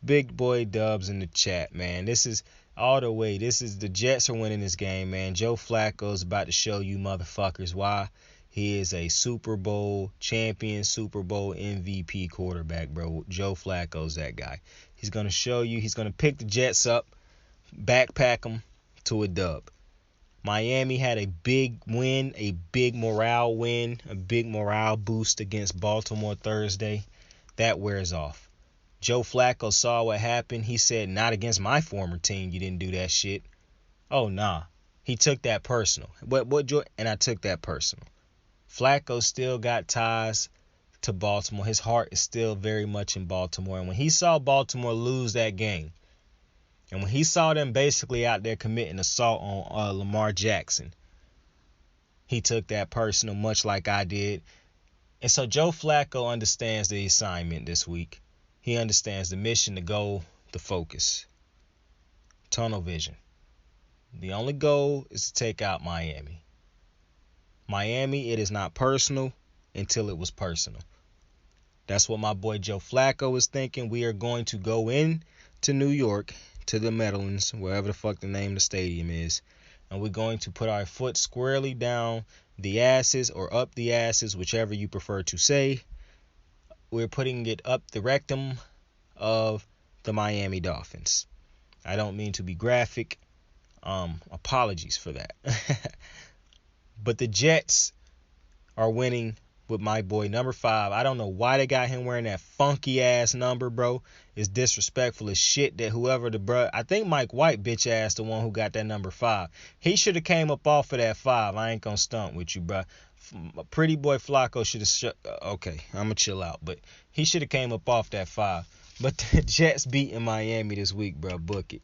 Big boy dubs in the chat, man. This is all the way. The Jets are winning this game, man. Joe Flacco is about to show you motherfuckers why he is a Super Bowl champion, Super Bowl MVP quarterback, bro. Joe Flacco's that guy. He's going to show you. He's going to pick the Jets up, backpack them to a dub. Miami had a big win, a big morale win, a big morale boost against Baltimore Thursday. That wears off. Joe Flacco saw what happened. He said, not against my former team, you didn't do that shit. Oh, nah. He took that personal. And I took that personal. Flacco still got ties to Baltimore. His heart is still very much in Baltimore. And when he saw Baltimore lose that game, and when he saw them basically out there committing assault on Lamar Jackson, he took that personal, much like I did. And so Joe Flacco understands the assignment this week. He understands the mission, the goal, the focus. Tunnel vision. The only goal is to take out Miami. Miami, it is not personal until it was personal. That's what my boy Joe Flacco is thinking. We are going to go in to New York, to the Meadowlands, wherever the fuck the name of the stadium is, and we're going to put our foot squarely down the asses or up the asses, whichever you prefer to say. We're putting it up the rectum of the Miami Dolphins. I don't mean to be graphic. Apologies for that. But the Jets are winning with my boy number 5. I don't know why they got him wearing that funky ass number, bro. It's disrespectful as shit that whoever I think Mike White bitch ass the one who got that number 5. He should have came up off of that 5. I ain't gonna stunt with you, bro. Pretty boy Flacco should have okay, I'ma chill out, but he should have came up off that 5. But the Jets beating Miami this week, bro. Book it.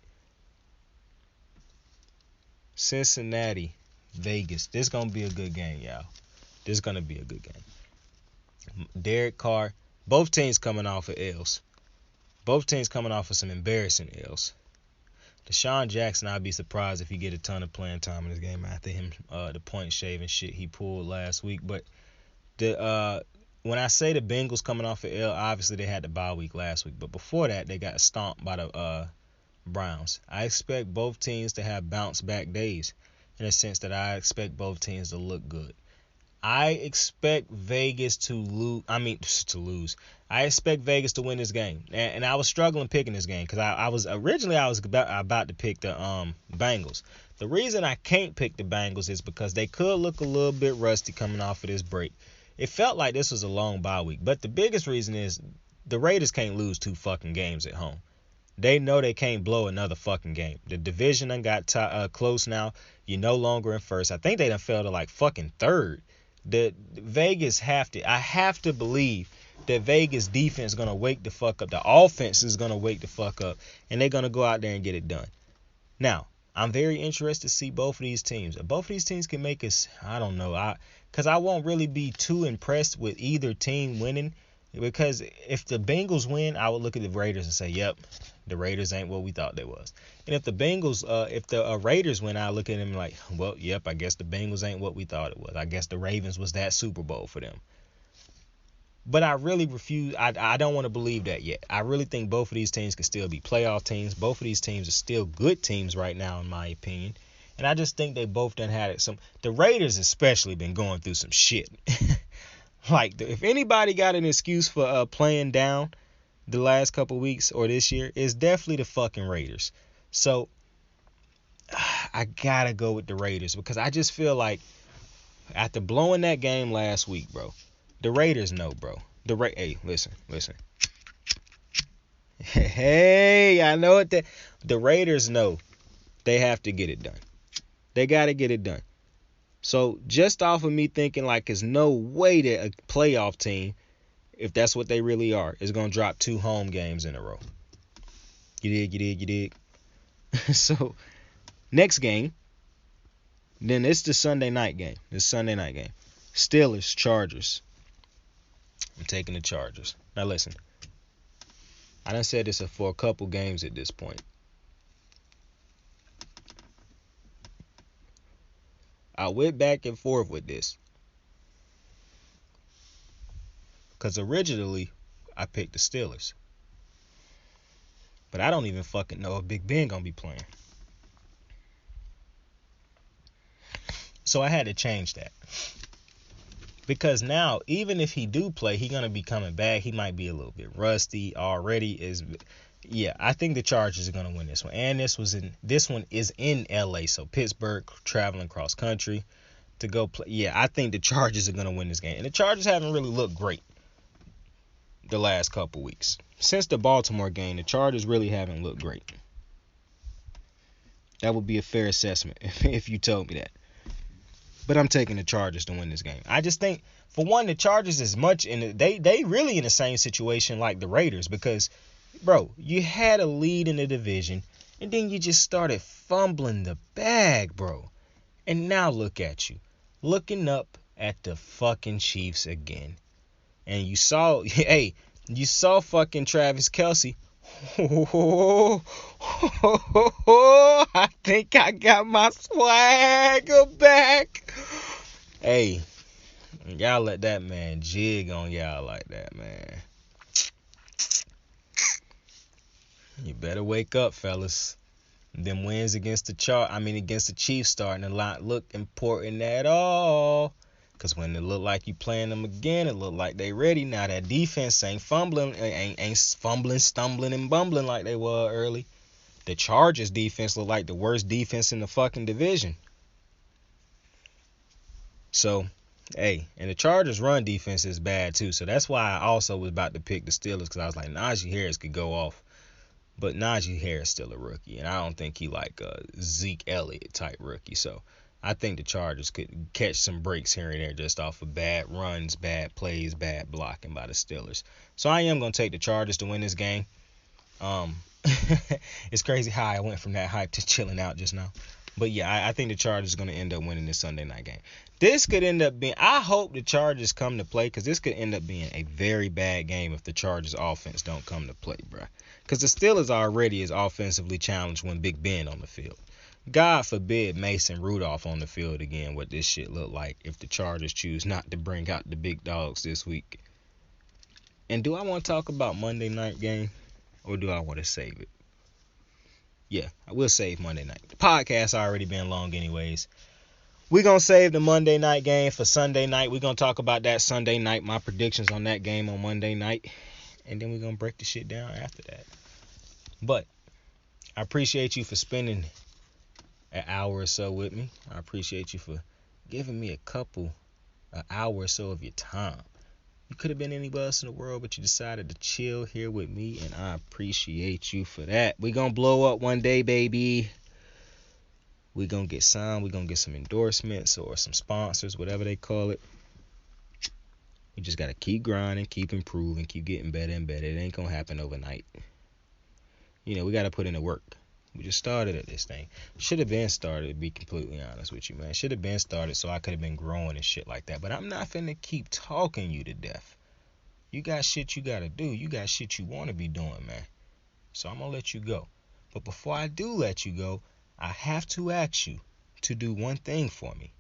Cincinnati, Vegas. This gonna be a good game, y'all. This is gonna be a good game. Derek Carr. Both teams coming off of L's. Both teams coming off of some embarrassing L's. Deshaun Jackson, I'd be surprised if he get a ton of playing time in this game after him the point shaving shit he pulled last week. But when I say the Bengals coming off of L, obviously they had the bye week last week. But before that, they got stomped by the Browns. I expect both teams to have bounce back days in a sense that I expect both teams to look good. I expect Vegas to lose. I expect Vegas to win this game. And I was struggling picking this game because I was about to pick the Bengals. The reason I can't pick the Bengals is because they could look a little bit rusty coming off of this break. It felt like this was a long bye week. But the biggest reason is the Raiders can't lose 2 fucking games at home. They know they can't blow another fucking game. The division done got close now. You're no longer in first. I think they done fell to like fucking third. The Vegas I have to believe that Vegas defense is going to wake the fuck up. The offense is going to wake the fuck up. And they're going to go out there and get it done. Now, I'm very interested to see both of these teams. If both of these teams can make us, I don't know. Because I won't really be too impressed with either team winning. Because if the Bengals win, I would look at the Raiders and say, yep, the Raiders ain't what we thought they was. And if the Raiders win, I look at them like, well, yep, I guess the Bengals ain't what we thought it was. I guess the Ravens was that Super Bowl for them. But I really refuse. I don't want to believe that yet. I really think both of these teams can still be playoff teams. Both of these teams are still good teams right now, in my opinion. And I just think they both done had it. The Raiders especially been going through some shit. Like, if anybody got an excuse for playing down the last couple weeks or this year, it's definitely the fucking Raiders. So, I gotta go with the Raiders because I just feel like after blowing that game last week, bro, the Raiders know, bro. Hey, listen. Hey, I know it. The Raiders know they have to get it done. They gotta get it done. So just off of me thinking like there's no way that a playoff team, if that's what they really are, is going to drop 2 home games in a row. You dig? So next game, then it's the Sunday night game. Steelers, Chargers. I'm taking the Chargers. Now listen, I done said this for a couple games at this point. I went back and forth with this. Because originally, I picked the Steelers. But I don't even fucking know if Big Ben gonna be playing. So I had to change that. Because now, even if he do play, he gonna be coming back. He might be a little bit rusty already. Yeah, I think the Chargers are gonna win this one. And this one is in LA, so Pittsburgh traveling cross country to go play. Yeah, I think the Chargers are gonna win this game. And the Chargers haven't really looked great the last couple weeks. Since the Baltimore game, the Chargers really haven't looked great. That would be a fair assessment if you told me that. But I'm taking the Chargers to win this game. I just think, for one, the Chargers is much in they really in the same situation like the Raiders, because, bro, you had a lead in the division and then you just started fumbling the bag, bro. And now look at you, looking up at the fucking Chiefs again. And you saw fucking Travis Kelce. I think I got my swagger back. Hey, y'all let that man jig on y'all like that, man. You better wake up, fellas. Them wins against the Chiefs starting to not look important at all. Because when it look like you playing them again, it look like they ready. Now that defense ain't fumbling, stumbling, and bumbling like they were early. The Chargers defense look like the worst defense in the fucking division. So, hey, and the Chargers run defense is bad too. So that's why I also was about to pick the Steelers, because I was like, Najee Harris could go off. But Najee Harris still a rookie, and I don't think he like a Zeke Elliott type rookie. So I think the Chargers could catch some breaks here and there just off of bad runs, bad plays, bad blocking by the Steelers. So I am going to take the Chargers to win this game. It's crazy how I went from that hype to chilling out just now. But yeah, I think the Chargers are going to end up winning this Sunday night game. This could end up being, I hope the Chargers come to play, because this could end up being a very bad game if the Chargers offense don't come to play, bro. Because the Steelers already is offensively challenged when Big Ben on the field. God forbid Mason Rudolph on the field again, what this shit look like if the Chargers choose not to bring out the big dogs this week. And do I want to talk about Monday night game, or do I want to save it? Yeah, I will save Monday night. The podcast already been long anyways. We're going to save the Monday night game for Sunday night. We're going to talk about that Sunday night, my predictions on that game on Monday night. And then we're going to break the shit down after that. But I appreciate you for spending an hour or so with me. I appreciate you for giving me an hour or so of your time. You could have been anywhere else in the world, but you decided to chill here with me, and I appreciate you for that. We're going to blow up one day, baby. We're going to get signed. We're going to get some endorsements or some sponsors, whatever they call it. We just got to keep grinding, keep improving, keep getting better and better. It ain't going to happen overnight. You know, we got to put in the work. We just started at this thing. Should have been started, to be completely honest with you, man. Should have been started so I could have been growing and shit like that. But I'm not finna keep talking you to death. You got shit you got to do. You got shit you want to be doing, man. So I'm going to let you go. But before I do let you go, I have to ask you to do one thing for me.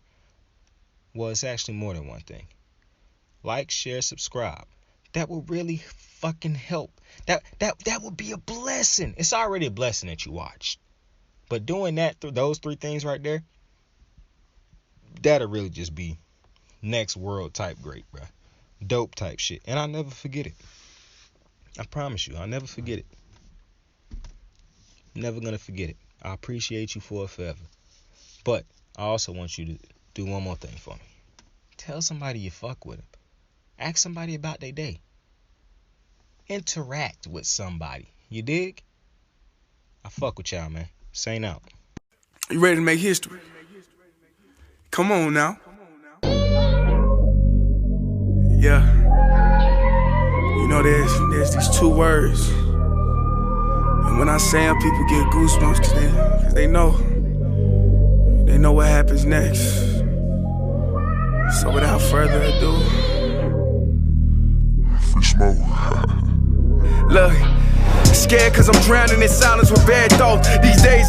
Well, it's actually more than one thing. Like, share, subscribe. That will really fucking help. That would be a blessing. It's already a blessing that you watched. But doing that, those three things right there, that'll really just be next world type great, bro. Dope type shit. And I'll never forget it. I promise you, I'll never forget it. Never gonna forget it. I appreciate you for it forever. But I also want you to do one more thing for me. Tell somebody you fuck with them. Ask somebody about their day. Interact with somebody. You dig? I fuck with y'all, man. Saint out. You ready to make history? Come on now. Yeah. You know, there's these two words. And when I say them, people get goosebumps because they know. They know what happens next. So without further ado, free smoke. Look, scared cause I'm drowning in silence with bad thoughts. These days